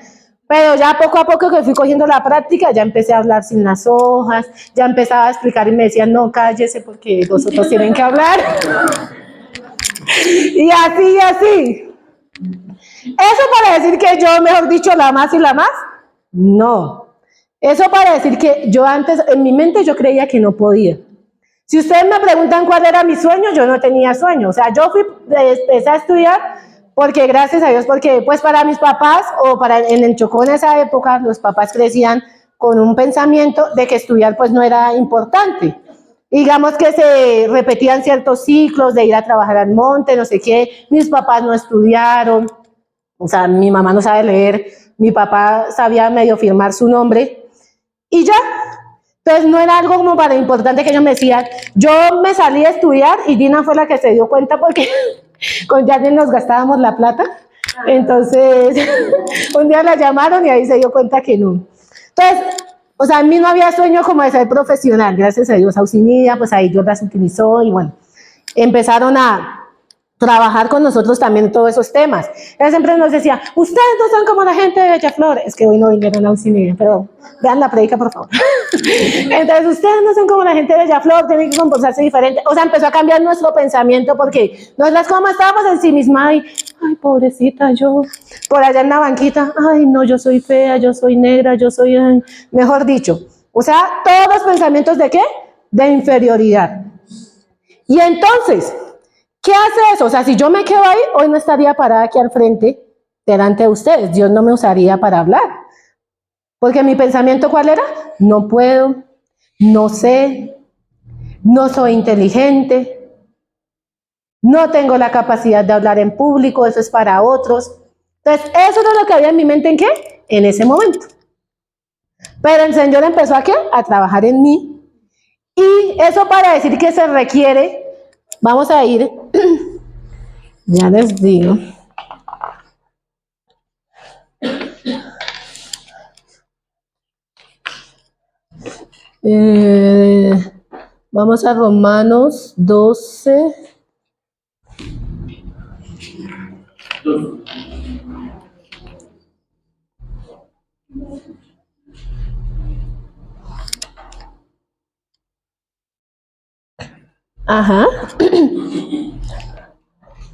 pero ya poco a poco que fui cogiendo la práctica, ya empecé a hablar sin las hojas, ya empezaba a explicar y me decían, no, cállese porque los otros tienen que hablar. Y así. ¿Eso para decir que yo, mejor dicho, la más y la más? No. Eso para decir que yo antes, en mi mente yo creía que no podía. Si ustedes me preguntan cuál era mi sueño, yo no tenía sueño. O sea, yo empecé a estudiar porque, gracias a Dios, porque pues para mis papás en el Chocó en esa época, los papás crecían con un pensamiento de que estudiar pues no era importante. Digamos que se repetían ciertos ciclos de ir a trabajar al monte, no sé qué. Mis papás no estudiaron. O sea, mi mamá no sabe leer, mi papá sabía medio firmar su nombre y ya. Entonces no era algo como para importante que ellos me decían. Yo me salí a estudiar y Dina fue la que se dio cuenta porque con Janine nos gastábamos la plata. Entonces un día la llamaron y ahí se dio cuenta que no. Entonces, o sea, a mí no había sueño como de ser profesional, gracias a Dios. Auxinida, pues ahí Dios las utilizó y bueno, empezaron a trabajar con nosotros también todos esos temas. Él siempre nos decía, ustedes no son como la gente de Bellaflor. Es que hoy no vinieron a un cine, pero vean la predica, por favor. Entonces, ustedes no son como la gente de Bellaflor, tienen que comportarse diferente. O sea, empezó a cambiar nuestro pensamiento porque nosotras como estábamos en sí misma y, ay, pobrecita, yo, por allá en la banquita, ay, no, yo soy fea, yo soy negra, yo soy, ay, mejor dicho. O sea, todos los pensamientos de ¿qué? De inferioridad. Y entonces, ¿qué hace eso? O sea, si yo me quedo ahí, hoy no estaría parada aquí al frente, delante de ustedes. Dios no me usaría para hablar. Porque mi pensamiento, ¿cuál era? No puedo, no sé, no soy inteligente, no tengo la capacidad de hablar en público, eso es para otros. Entonces, eso era lo que había en mi mente, ¿en qué? En ese momento. Pero el Señor empezó ¿a qué? A trabajar en mí. Y eso para decir que se requiere, vamos a ir, ya les digo. Vamos a Romanos 12. Ajá.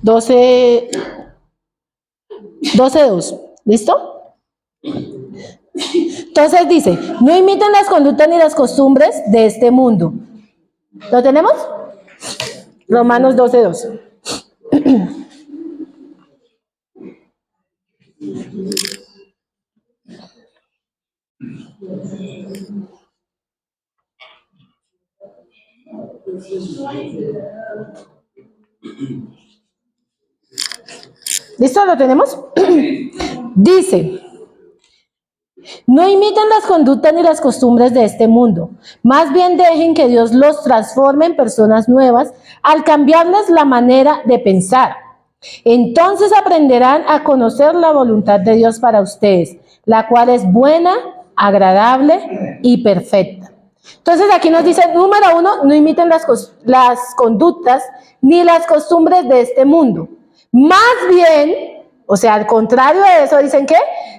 12, 2. ¿Listo? Entonces dice, no imiten las conductas ni las costumbres de este mundo. ¿Lo tenemos? Romanos 12:2. ¿Listo? ¿Lo tenemos? Dice, no imiten las conductas ni las costumbres de este mundo. Más bien dejen que Dios los transforme en personas nuevas al cambiarles la manera de pensar. Entonces aprenderán a conocer la voluntad de Dios para ustedes, la cual es buena, agradable y perfecta. Entonces aquí nos dice, número 1, no imiten las conductas ni las costumbres de este mundo. Más bien, o sea, al contrario de eso, dicen que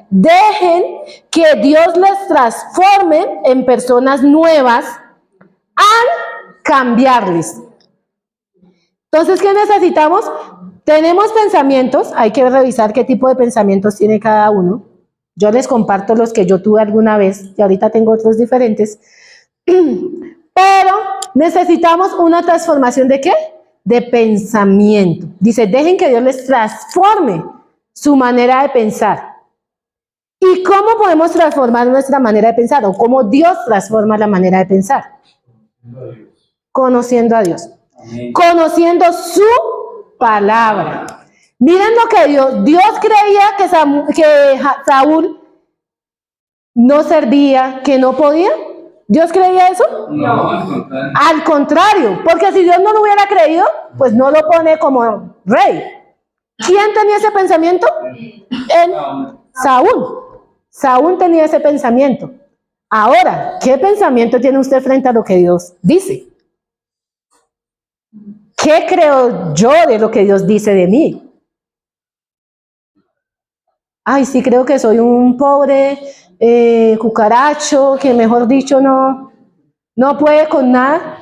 dejen que Dios les transforme en personas nuevas al cambiarles. Entonces, ¿qué necesitamos? Tenemos pensamientos, hay que revisar qué tipo de pensamientos tiene cada uno. Yo les comparto los que yo tuve alguna vez y ahorita tengo otros diferentes. Pero necesitamos una transformación ¿de qué? De pensamiento. Dice, dejen que Dios les transforme su manera de pensar. ¿Y cómo podemos transformar nuestra manera de pensar? ¿O cómo Dios transforma la manera de pensar? Conociendo a Dios. Amén. Conociendo su palabra. Miren lo que Dios creía que Saúl no servía, que no podía. ¿Dios creía eso? No, al contrario. Al contrario, porque si Dios no lo hubiera creído, pues no lo pone como rey. ¿Quién tenía ese pensamiento? Saúl. Saúl tenía ese pensamiento. Ahora, ¿qué pensamiento tiene usted frente a lo que Dios dice? ¿Qué creo yo de lo que Dios dice de mí? Ay, sí, creo que soy un pobre cucaracho, que mejor dicho no puede con nada.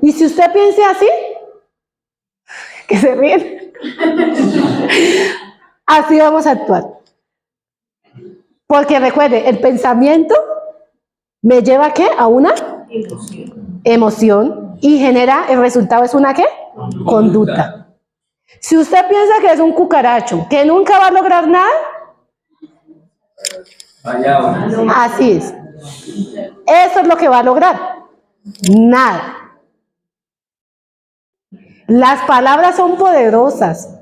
Y si usted piensa así, que se ríen, así vamos a actuar. Porque recuerde, el pensamiento me lleva ¿a qué? A una emoción y genera, el resultado es una ¿qué? Conducta. Si usted piensa que es un cucaracho, que nunca va a lograr nada, Vaya, bueno. así es. Eso es lo que va a lograr. Nada. Las palabras son poderosas,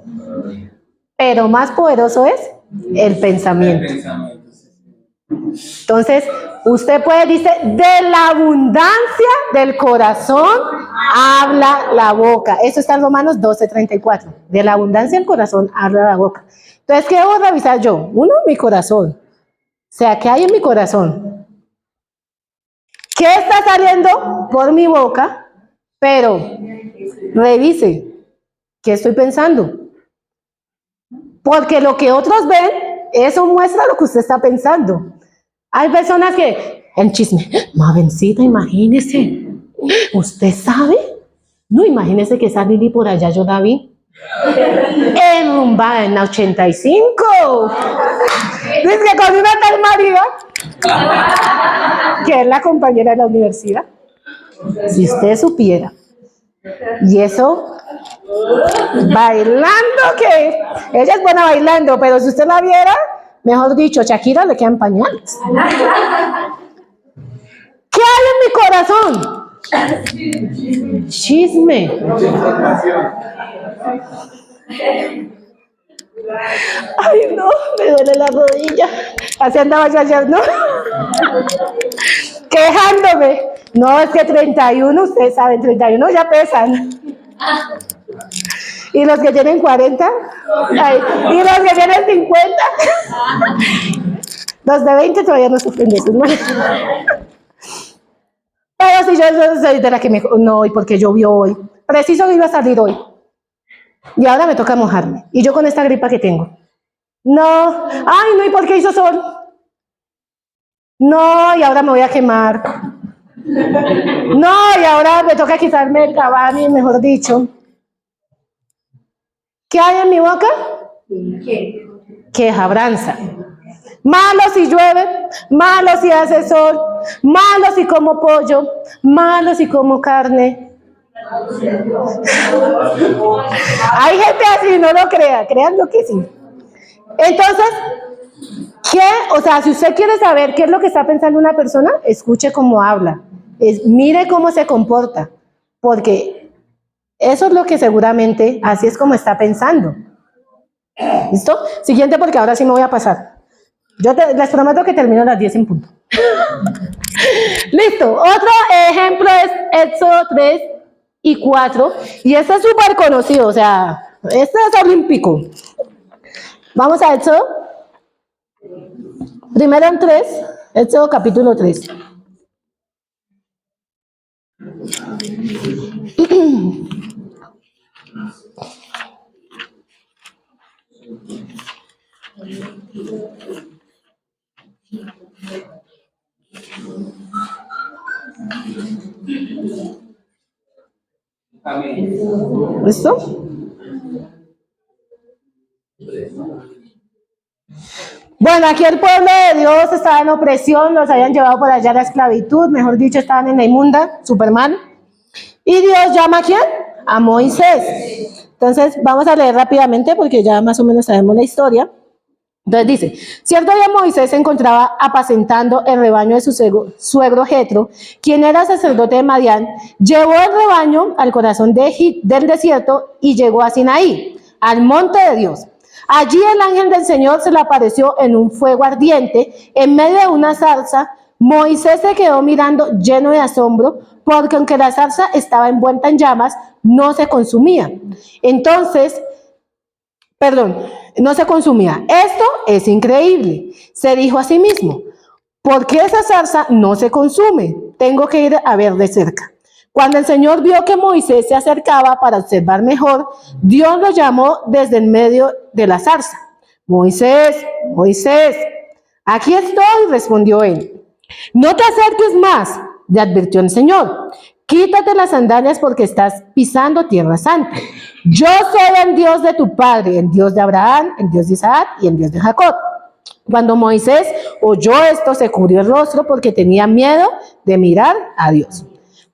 pero más poderoso es el pensamiento. El pensamiento, sí. Entonces, usted puede, dice, de la abundancia del corazón habla la boca. Eso está en Romanos 12:34. De la abundancia del corazón habla la boca. Entonces, ¿qué debo revisar yo? Uno, mi corazón. O sea, ¿qué hay en mi corazón? ¿Qué está saliendo por mi boca? Pero revise, ¿Qué estoy pensando? Porque lo que otros ven, eso muestra lo que usted está pensando. Hay personas que, el chisme, Mavencita, imagínese, ¿usted sabe? No, imagínese que esa Lili por allá yo la vi. Enrumbada en la 85. Dice que con una tal María, que es la compañera de la universidad. Si usted supiera. Y eso, bailando, que ella es buena bailando, pero si usted la viera, mejor dicho, Shakira le quedan pañales. ¿Qué hay en mi corazón? Chisme. Ay, no, me duele la rodilla. Así andaba yo ayer, ¿no? Quejándome. No, es que 31, ustedes saben, 31 ya pesan. Y los que tienen 40, ay, y los que tienen 50, los de 20 todavía no sufren de eso, ¿no? Pero si yo soy de la que me... No, ¿y porque llovió hoy? Preciso que iba a salir hoy. Y ahora me toca mojarme. Y yo con esta gripa que tengo. No, ay, no, ¿y por qué hizo sol? No, y ahora me voy a quemar. No, y ahora me toca quitarme el cabani, mejor dicho. ¿Qué hay en mi boca? Quejabranza. Malo si llueve, malo si hace sol, malo si como pollo, malo si como carne. Hay gente así, no lo crea, créanlo que sí. Entonces, ¿qué? O sea, si usted quiere saber qué es lo que está pensando una persona, escuche cómo habla, mire cómo se comporta, porque eso es lo que seguramente, así es como está pensando. ¿Listo? Siguiente, porque ahora sí me voy a pasar. Les prometo que termino a las 10 en punto. Listo. Otro ejemplo es Éxodo 3 y 4. Y este es súper conocido, o sea, este es olímpico. Vamos a Éxodo. Primero en 3, Éxodo capítulo 3. Amén. ¿Listo? Bueno, aquí el pueblo de Dios estaba en opresión, los habían llevado por allá a la esclavitud, mejor dicho, estaban en la inmunda, Superman. Y Dios llama ¿a quién? A Moisés. Entonces, vamos a leer rápidamente porque ya más o menos sabemos la historia. Entonces dice, cierto día Moisés se encontraba apacentando el rebaño de su suegro Jetro, quien era sacerdote de Madián, llevó el rebaño al corazón del desierto y llegó a Sinaí, al monte de Dios. Allí el ángel del Señor se le apareció en un fuego ardiente, en medio de una zarza. Moisés se quedó mirando lleno de asombro, porque aunque la zarza estaba envuelta en llamas, no se consumía. No se consumía. Esto es increíble. Se dijo a sí mismo, ¿por qué esa zarza no se consume? Tengo que ir a ver de cerca. Cuando el Señor vio que Moisés se acercaba para observar mejor, Dios lo llamó desde el medio de la zarza. Moisés, Moisés, aquí estoy, respondió él. No te acerques más, le advirtió el Señor. Quítate las sandalias porque estás pisando tierra santa. Yo soy el Dios de tu padre, el Dios de Abraham, el Dios de Isaac y el Dios de Jacob. Cuando Moisés oyó esto, se cubrió el rostro porque tenía miedo de mirar a Dios.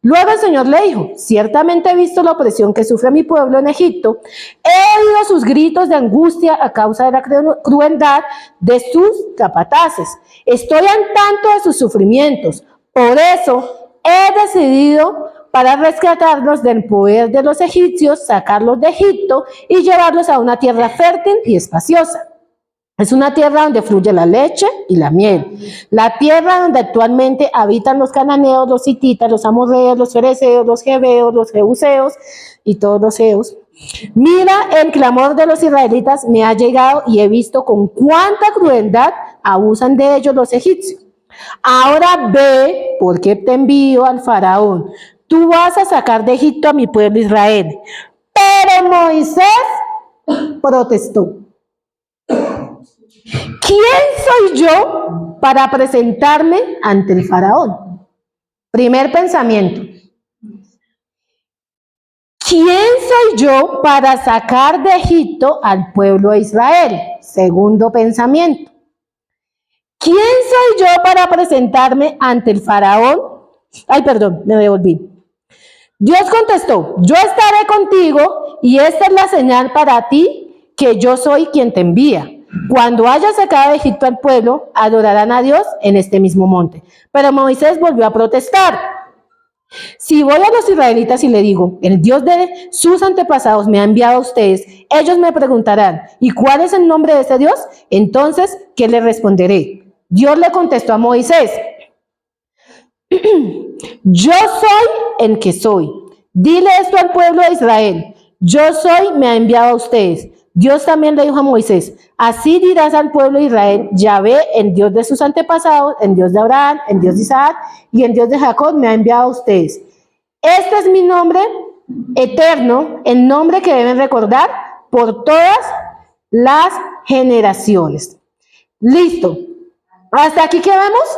Luego el Señor le dijo, ciertamente he visto la opresión que sufre mi pueblo en Egipto, he oído sus gritos de angustia a causa de la crueldad de sus capataces, estoy al tanto de sus sufrimientos, por eso he decidido para rescatarlos del poder de los egipcios, sacarlos de Egipto y llevarlos a una tierra fértil y espaciosa. Es una tierra donde fluye la leche y la miel. La tierra donde actualmente habitan los cananeos, los hititas, los amorreos, los fereceos, los jebeos, los jebuseos y todos los eos. Mira, el clamor de los israelitas me ha llegado y he visto con cuánta crueldad abusan de ellos los egipcios. Ahora ve, porque te envío al faraón. Tú vas a sacar de Egipto a mi pueblo Israel. Pero Moisés protestó. ¿Quién soy yo para presentarme ante el faraón? Primer pensamiento. ¿Quién soy yo para sacar de Egipto al pueblo de Israel? Segundo pensamiento. ¿Quién soy yo para presentarme ante el faraón? Ay, perdón, me devolví. Dios contestó, yo estaré contigo y esta es la señal para ti que yo soy quien te envía. Cuando haya sacado de Egipto al pueblo, adorarán a Dios en este mismo monte. Pero Moisés volvió a protestar. Si voy a los israelitas y le digo, el Dios de sus antepasados me ha enviado a ustedes, ellos me preguntarán, ¿y cuál es el nombre de ese Dios? Entonces, ¿qué le responderé? Dios le contestó a Moisés, yo soy el que soy. Dile esto al pueblo de Israel. Yo soy, me ha enviado a ustedes. Dios también le dijo a Moisés, así dirás al pueblo de Israel, Yahvé, el Dios de sus antepasados, el Dios de Abraham, el Dios de Isaac y el Dios de Jacob me ha enviado a ustedes. Este es mi nombre eterno, el nombre que deben recordar por todas las generaciones. Listo. ¿Hasta aquí qué vemos?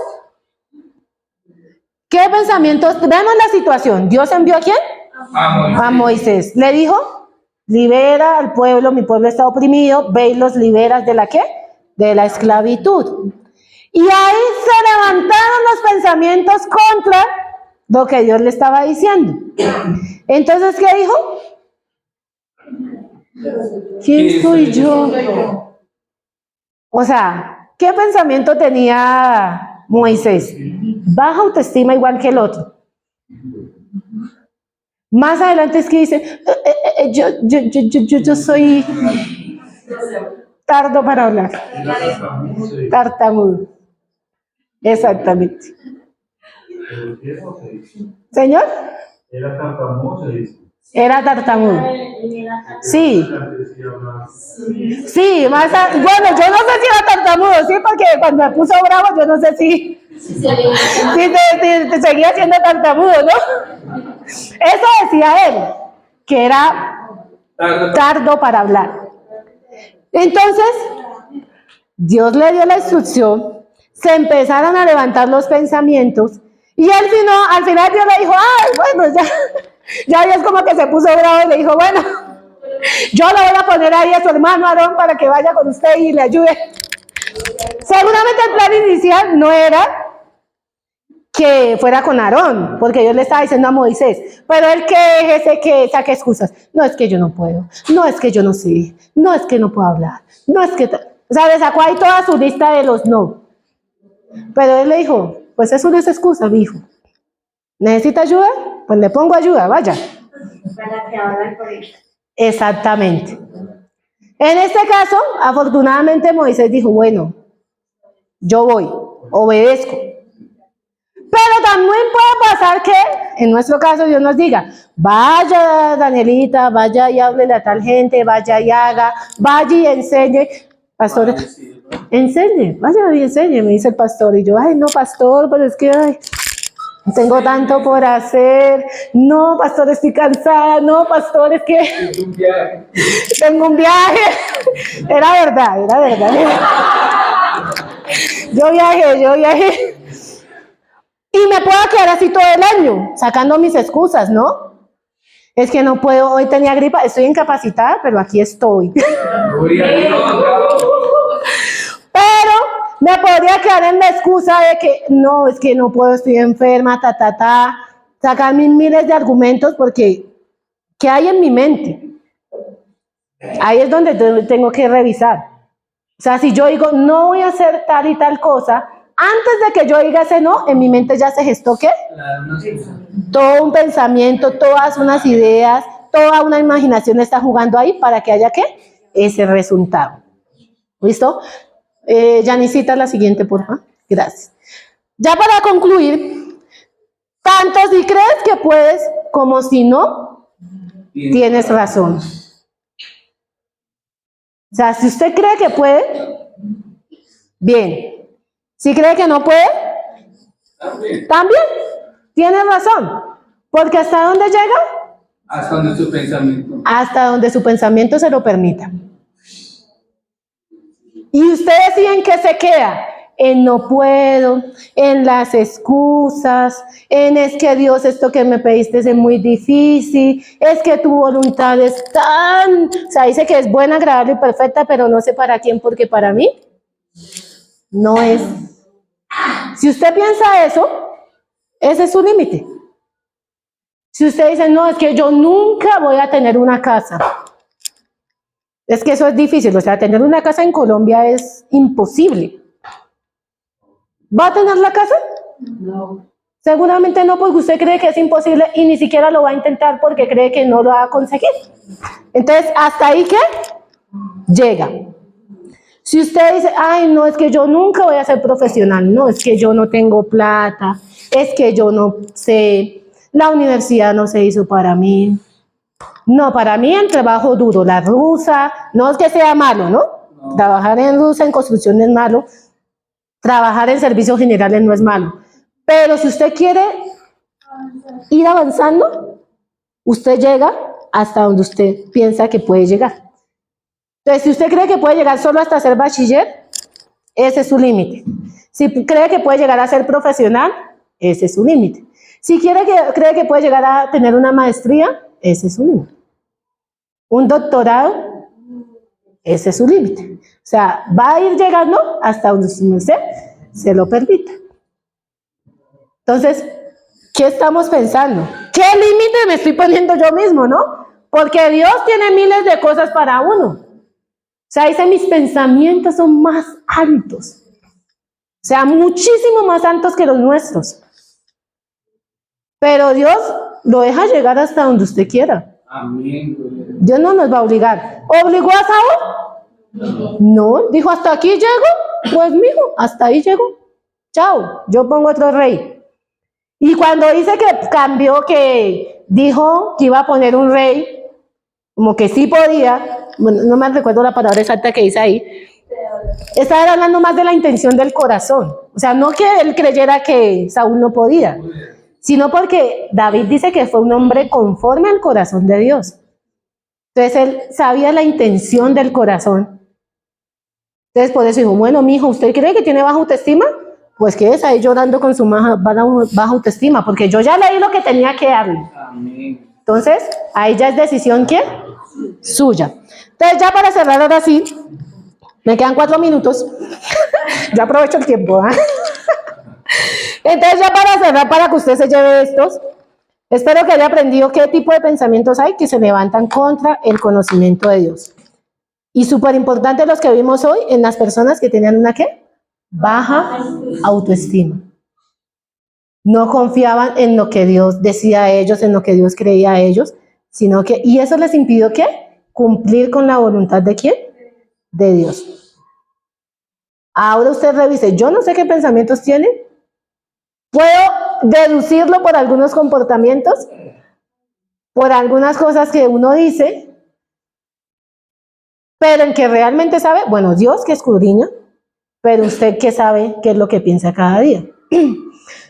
¿Qué pensamientos? Vemos la situación. ¿Dios envió a quién? A Moisés. Le dijo, libera al pueblo, mi pueblo está oprimido, ve y los liberas ¿de la qué? De la esclavitud. Y ahí se levantaron los pensamientos contra lo que Dios le estaba diciendo. Entonces, ¿qué dijo? ¿Quién soy yo? O sea, ¿qué pensamiento tenía Moisés? Baja autoestima igual que el otro. Más adelante es que dice, yo soy tardo para hablar. Tartamudo. Exactamente. ¿Señor? Era tartamudo, se dice. Era tartamudo. Sí. Sí, bueno, yo no sé si era tartamudo, sí, porque cuando me puso bravo, yo no sé si te seguía siendo tartamudo, ¿no? Eso decía él, que era tardo para hablar. Entonces, Dios le dio la instrucción, se empezaron a levantar los pensamientos, y al final Dios le dijo, ay, bueno, ya Dios como que se puso bravo y le dijo, bueno, yo le voy a poner ahí a su hermano Aarón para que vaya con usted y le ayude. Seguramente el plan inicial no era que fuera con Aarón, porque Dios le estaba diciendo a Moisés, pero él que saque excusas. No, es que yo no puedo, no, es que yo no sé, no, es que no puedo hablar, no, es que... O sea, le sacó ahí toda su lista de los no. Pero él le dijo, pues eso no es excusa, mi hijo. ¿Necesita ayuda? Pues le pongo ayuda, vaya. Para que hablan por él. Exactamente. En este caso, afortunadamente Moisés dijo, bueno, yo voy, obedezco. Pero también puede pasar que, en nuestro caso, Dios nos diga, vaya Danielita, vaya y háblele a tal gente, vaya y haga, vaya y enseñe. Pastor, enseñe, vaya y enseñe, me dice el pastor. Y yo, ay, no, pastor, pero es que ay, tengo tanto por hacer. No, pastor, estoy cansada. No, pastor, es que tengo un viaje. Era verdad. Yo viajé. Y me puedo quedar así todo el año, sacando mis excusas, ¿no? Es que no puedo, hoy tenía gripa, estoy incapacitada, pero aquí estoy. Pero me podría quedar en la excusa de que no, es que no puedo, estoy enferma, sacar miles de argumentos porque ¿qué hay en mi mente? Ahí es donde tengo que revisar. O sea, si yo digo, no voy a hacer tal y tal cosa, antes de que yo diga ese no, en mi mente ya se gestó ¿qué? Todo un pensamiento, todas unas ideas, toda una imaginación está jugando ahí para que haya ¿qué? Ese resultado. ¿Listo? Yanisita, la siguiente, por favor. Gracias. Ya para concluir, tanto si crees que puedes como si no, tienes razón. O sea, si usted cree que puede, bien. Si cree que no puede, también tiene razón. Porque ¿hasta dónde llega? Hasta donde su pensamiento. Hasta donde su pensamiento se lo permita. Y ustedes sí en qué se queda, en no puedo, en las excusas, en es que Dios, esto que me pediste es muy difícil, es que tu voluntad es tan, o sea, dice que es buena, agradable y perfecta, pero no sé para quién, porque para mí no es. Si usted piensa eso, ese es su límite. Si usted dice, no, es que yo nunca voy a tener una casa, es que eso es difícil, o sea, tener una casa en Colombia es imposible. ¿Va a tener la casa? No. Seguramente no, porque usted cree que es imposible y ni siquiera lo va a intentar porque cree que no lo va a conseguir. Entonces, ¿hasta ahí qué? Llega. Si usted dice, ay, no, es que yo nunca voy a ser profesional, no, es que yo no tengo plata, es que yo no sé, la universidad no se hizo para mí. No, para mí el trabajo duro, la rusa, no es que sea malo, ¿no? No. Trabajar en rusa, en construcción no es malo, trabajar en servicios generales no es malo. Pero si usted quiere ir avanzando, usted llega hasta donde usted piensa que puede llegar. Entonces, si usted cree que puede llegar solo hasta ser bachiller, ese es su límite. Si cree que puede llegar a ser profesional, ese es su límite. Si cree que puede llegar a tener una maestría, ese es su límite. Un doctorado, ese es su límite. O sea, va a ir llegando hasta donde usted se lo permita. Entonces, ¿qué estamos pensando? ¿Qué límite me estoy poniendo yo mismo, no? Porque Dios tiene miles de cosas para uno. O sea, dice, mis pensamientos son más altos. O sea, muchísimo más altos que los nuestros. Pero Dios lo deja llegar hasta donde usted quiera. Amén. Dios no nos va a obligar. ¿Obligó a Saúl? No. Dijo, hasta aquí llego. Pues, mijo, hasta ahí llego. Chao, yo pongo otro rey. Y cuando dice que cambió, que dijo que iba a poner un rey, como que sí podía, bueno, no me recuerdo la palabra exacta que dice ahí, estaba hablando más de la intención del corazón. O sea, no que él creyera que Saúl no podía, sino porque David dice que fue un hombre conforme al corazón de Dios. Entonces él sabía la intención del corazón. Entonces por eso dijo, bueno, mijo, ¿usted cree que tiene baja autoestima? Pues quédese ahí llorando con su baja autoestima, porque yo ya leí lo que tenía que darle. Amén. Entonces, ahí ya es decisión, ¿quién? Suya. Entonces, ya para cerrar ahora sí, me quedan 4 minutos. Ya aprovecho el tiempo, ¿eh? Entonces, ya para cerrar, para que usted se lleve estos, espero que haya aprendido qué tipo de pensamientos hay que se levantan contra el conocimiento de Dios. Y súper importante los que vimos hoy en las personas que tenían una, ¿qué? Baja autoestima. No confiaban en lo que Dios decía a ellos, en lo que Dios creía a ellos, sino que, y eso les impidió, ¿qué? Cumplir con la voluntad de ¿quién? De Dios. Ahora usted revise, yo no sé qué pensamientos tienen, puedo deducirlo por algunos comportamientos, por algunas cosas que uno dice, pero en que realmente sabe, bueno, Dios que escudriña, pero usted que sabe qué es lo que piensa cada día.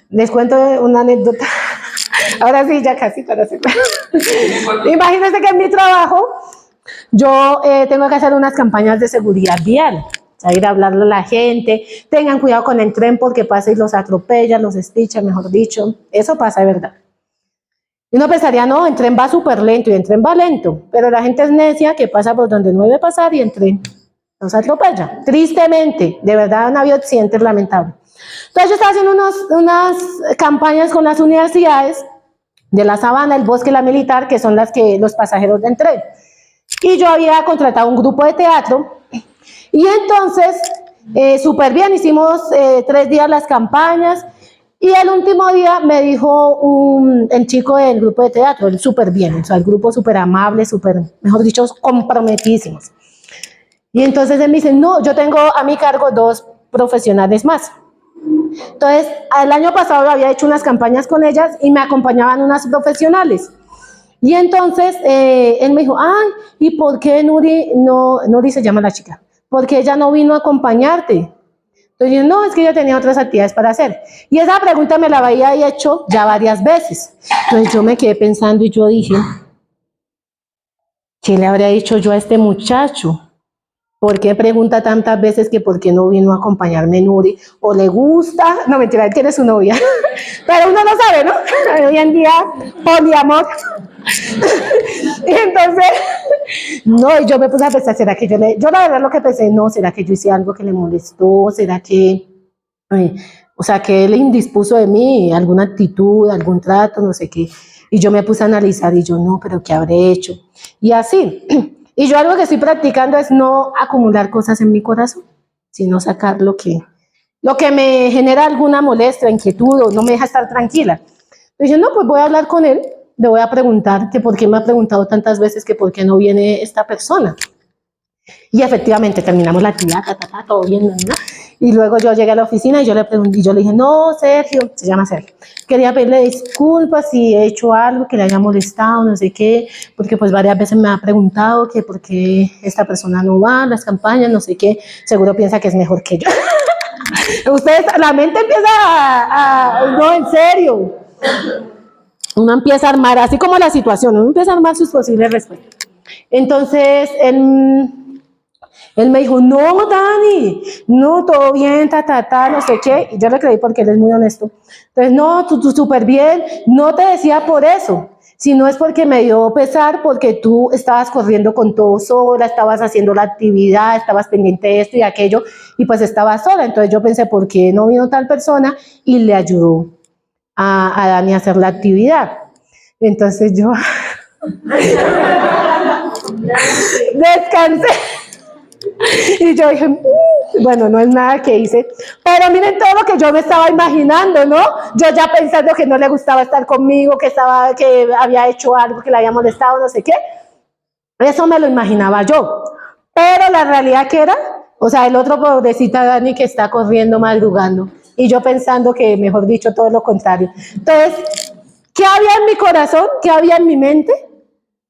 Les cuento una anécdota. Ahora sí, ya casi para cerrar. Imagínense que en mi trabajo yo tengo que hacer unas campañas de seguridad vial. O sea, ir a hablarle a la gente, tengan cuidado con el tren porque pasa y los atropella, los espicha, mejor dicho. Eso pasa, de verdad. Y uno pensaría, no, el tren va súper lento y el tren va lento, pero la gente es necia que pasa por donde no debe pasar y el tren los atropella. Tristemente, de verdad han habido accidentes lamentables. Entonces yo estaba haciendo unas campañas con las universidades de la Sabana, el Bosque y la Militar, que son los pasajeros del tren. Y yo había contratado un grupo de teatro y entonces, súper bien, hicimos 3 días las campañas y el último día me dijo el chico del grupo de teatro, él súper bien, o sea, el grupo súper amable, súper, mejor dicho, comprometidísimos. Y entonces él me dice, no, yo tengo a mi cargo 2 profesionales más. Entonces, el año pasado había hecho unas campañas con ellas y me acompañaban unas profesionales. Y entonces él me dijo, ay, ¿y por qué Nuri se llama la chica? ¿Por qué ella no vino a acompañarte? Entonces yo, no, es que ella tenía otras actividades para hacer. Y esa pregunta me la había hecho ya varias veces. Entonces yo me quedé pensando y yo dije, ¿qué le habría dicho yo a este muchacho? ¿Por qué pregunta tantas veces que por qué no vino a acompañarme Nuri? ¿O le gusta? No, mentira, él tiene su novia. Pero uno no sabe, ¿no? Hoy en día, poliamor. Y entonces, no, y yo me puse a pensar, ¿será que yo la verdad lo que pensé, no, ¿será que yo hice algo que le molestó? ¿Será que, o sea, que él indispuso de mí, alguna actitud, algún trato, no sé qué? Y yo me puse a analizar y yo, no, pero ¿qué habré hecho? Y así. Y yo algo que estoy practicando es no acumular cosas en mi corazón, sino sacar lo que me genera alguna molestia, inquietud o no me deja estar tranquila. Entonces yo, no, pues voy a hablar con él, le voy a preguntar que por qué me ha preguntado tantas veces que por qué no viene esta persona. Y efectivamente terminamos la actividad, todo bien, ¿no? Y luego yo llegué a la oficina y yo le pregunté, y yo le dije, no, Sergio, se llama Sergio, quería pedirle disculpas si he hecho algo que le haya molestado, no sé qué, porque pues varias veces me ha preguntado que por qué esta persona no va a las campañas, no sé qué, seguro piensa que es mejor que yo. Ustedes, la mente empieza no, en serio, uno empieza a armar, así como la situación, uno empieza a armar sus posibles respuestas. Entonces, él me dijo, no, Dani, no, todo bien, no sé qué. Y yo le creí porque él es muy honesto. Entonces, no, tú súper bien. No te decía por eso, sino es porque me dio pesar porque tú estabas corriendo con todo sola, estabas haciendo la actividad, estabas pendiente de esto y aquello, y pues estabas sola. Entonces yo pensé, ¿por qué no vino tal persona? Y le ayudó a Dani a hacer la actividad. Entonces yo descansé. Y yo dije, bueno, no es nada que hice. Pero miren todo lo que yo me estaba imaginando, ¿no? Yo ya pensando que no le gustaba estar conmigo, que había hecho algo que le había molestado, no sé qué. Eso me lo imaginaba yo. Pero la realidad que era, o sea, el otro pobrecita Dani que está corriendo, madrugando. Y yo pensando que, mejor dicho, todo lo contrario. Entonces, ¿qué había en mi corazón? ¿Qué había en mi mente?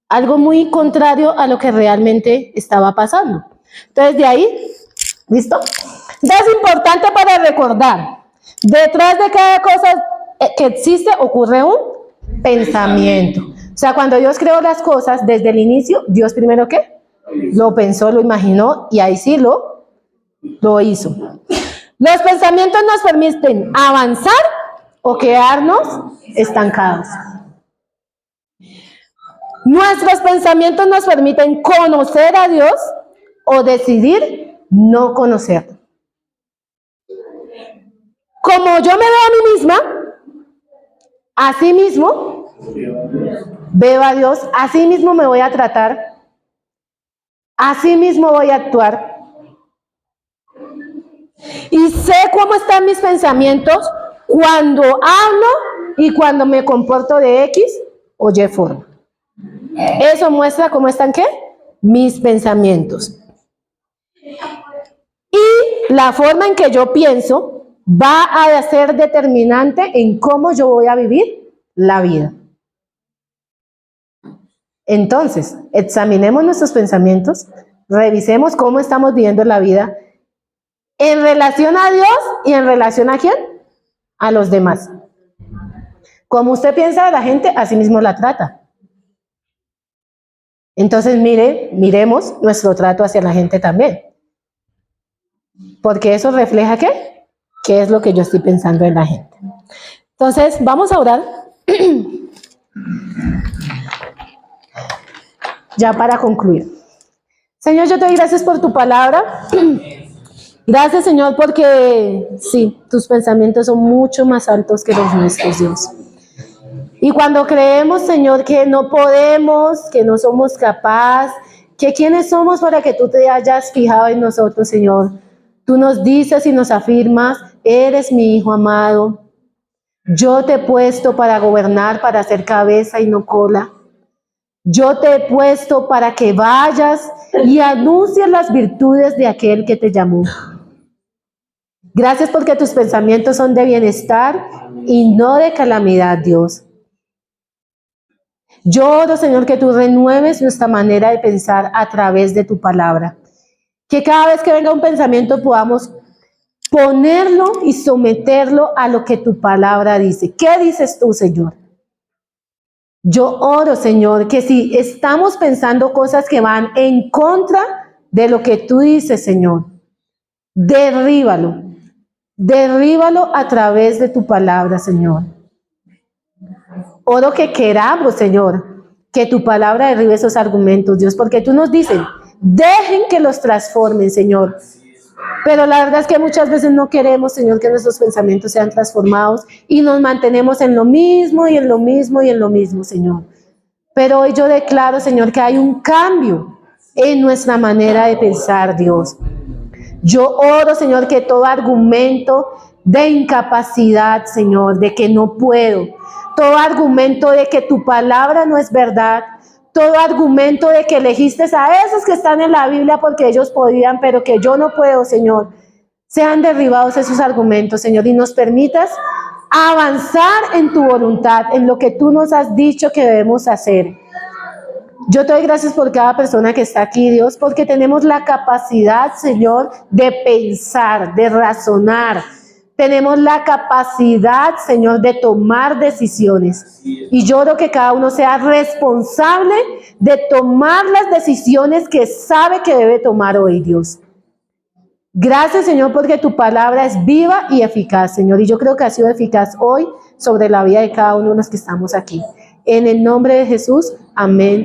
Algo muy contrario a lo que realmente estaba pasando. Entonces, de ahí, ¿listo? Entonces, es importante para recordar, detrás de cada cosa que existe ocurre un pensamiento. O sea, cuando Dios creó las cosas, desde el inicio, Dios primero, ¿qué? Lo pensó, lo imaginó y ahí sí lo hizo. Los pensamientos nos permiten avanzar o quedarnos estancados. Nuestros pensamientos nos permiten conocer a Dios o decidir no conocerlo. Como yo me veo a mí misma, así mismo veo a Dios, así mismo me voy a tratar, así mismo voy a actuar. Y sé cómo están mis pensamientos cuando hablo y cuando me comporto de X o Y forma. Eso muestra cómo están, ¿qué? Mis pensamientos. Y la forma en que yo pienso va a ser determinante en cómo yo voy a vivir la vida. Entonces, examinemos nuestros pensamientos, revisemos cómo estamos viviendo la vida en relación a Dios y en relación a ¿quién? A los demás. Como usted piensa de la gente, así mismo la trata. Entonces, miremos nuestro trato hacia la gente también. Porque eso refleja ¿qué? ¿Qué es lo que yo estoy pensando en la gente? Entonces, vamos a orar. Ya para concluir. Señor, yo te doy gracias por tu palabra. Gracias, Señor, porque sí, tus pensamientos son mucho más altos que los nuestros, Dios. Y cuando creemos, Señor, que no podemos, que no somos capaces, que quiénes somos para que tú te hayas fijado en nosotros, Señor. Tú nos dices y nos afirmas, eres mi hijo amado. Yo te he puesto para gobernar, para ser cabeza y no cola. Yo te he puesto para que vayas y anuncies las virtudes de aquel que te llamó. Gracias porque tus pensamientos son de bienestar y no de calamidad, Dios. Yo oro, Señor, que tú renueves nuestra manera de pensar a través de tu palabra. Que cada vez que venga un pensamiento podamos ponerlo y someterlo a lo que tu palabra dice. ¿Qué dices tú, Señor? Yo oro, Señor, que si estamos pensando cosas que van en contra de lo que tú dices, Señor, derríbalo. Derríbalo a través de tu palabra, Señor. Oro que queramos, Señor, que tu palabra derribe esos argumentos, Dios, porque tú nos dices, dejen que los transformen, Señor. Pero la verdad es que muchas veces no queremos, Señor, que nuestros pensamientos sean transformados y nos mantenemos en lo mismo y en lo mismo y en lo mismo, Señor. Pero hoy yo declaro, Señor, que hay un cambio en nuestra manera de pensar, Dios. Yo oro, Señor, que todo argumento de incapacidad, Señor, de que no puedo, todo argumento de que tu palabra no es verdad, todo argumento de que elegiste a esos que están en la Biblia porque ellos podían, pero que yo no puedo, Señor, sean derribados esos argumentos, Señor, y nos permitas avanzar en tu voluntad, en lo que tú nos has dicho que debemos hacer. Yo te doy gracias por cada persona que está aquí, Dios, porque tenemos la capacidad, Señor, de pensar, de razonar. Tenemos la capacidad, Señor, de tomar decisiones. Y yo oro que cada uno sea responsable de tomar las decisiones que sabe que debe tomar hoy, Dios. Gracias, Señor, porque tu palabra es viva y eficaz, Señor. Y yo creo que ha sido eficaz hoy sobre la vida de cada uno de los que estamos aquí. En el nombre de Jesús, amén.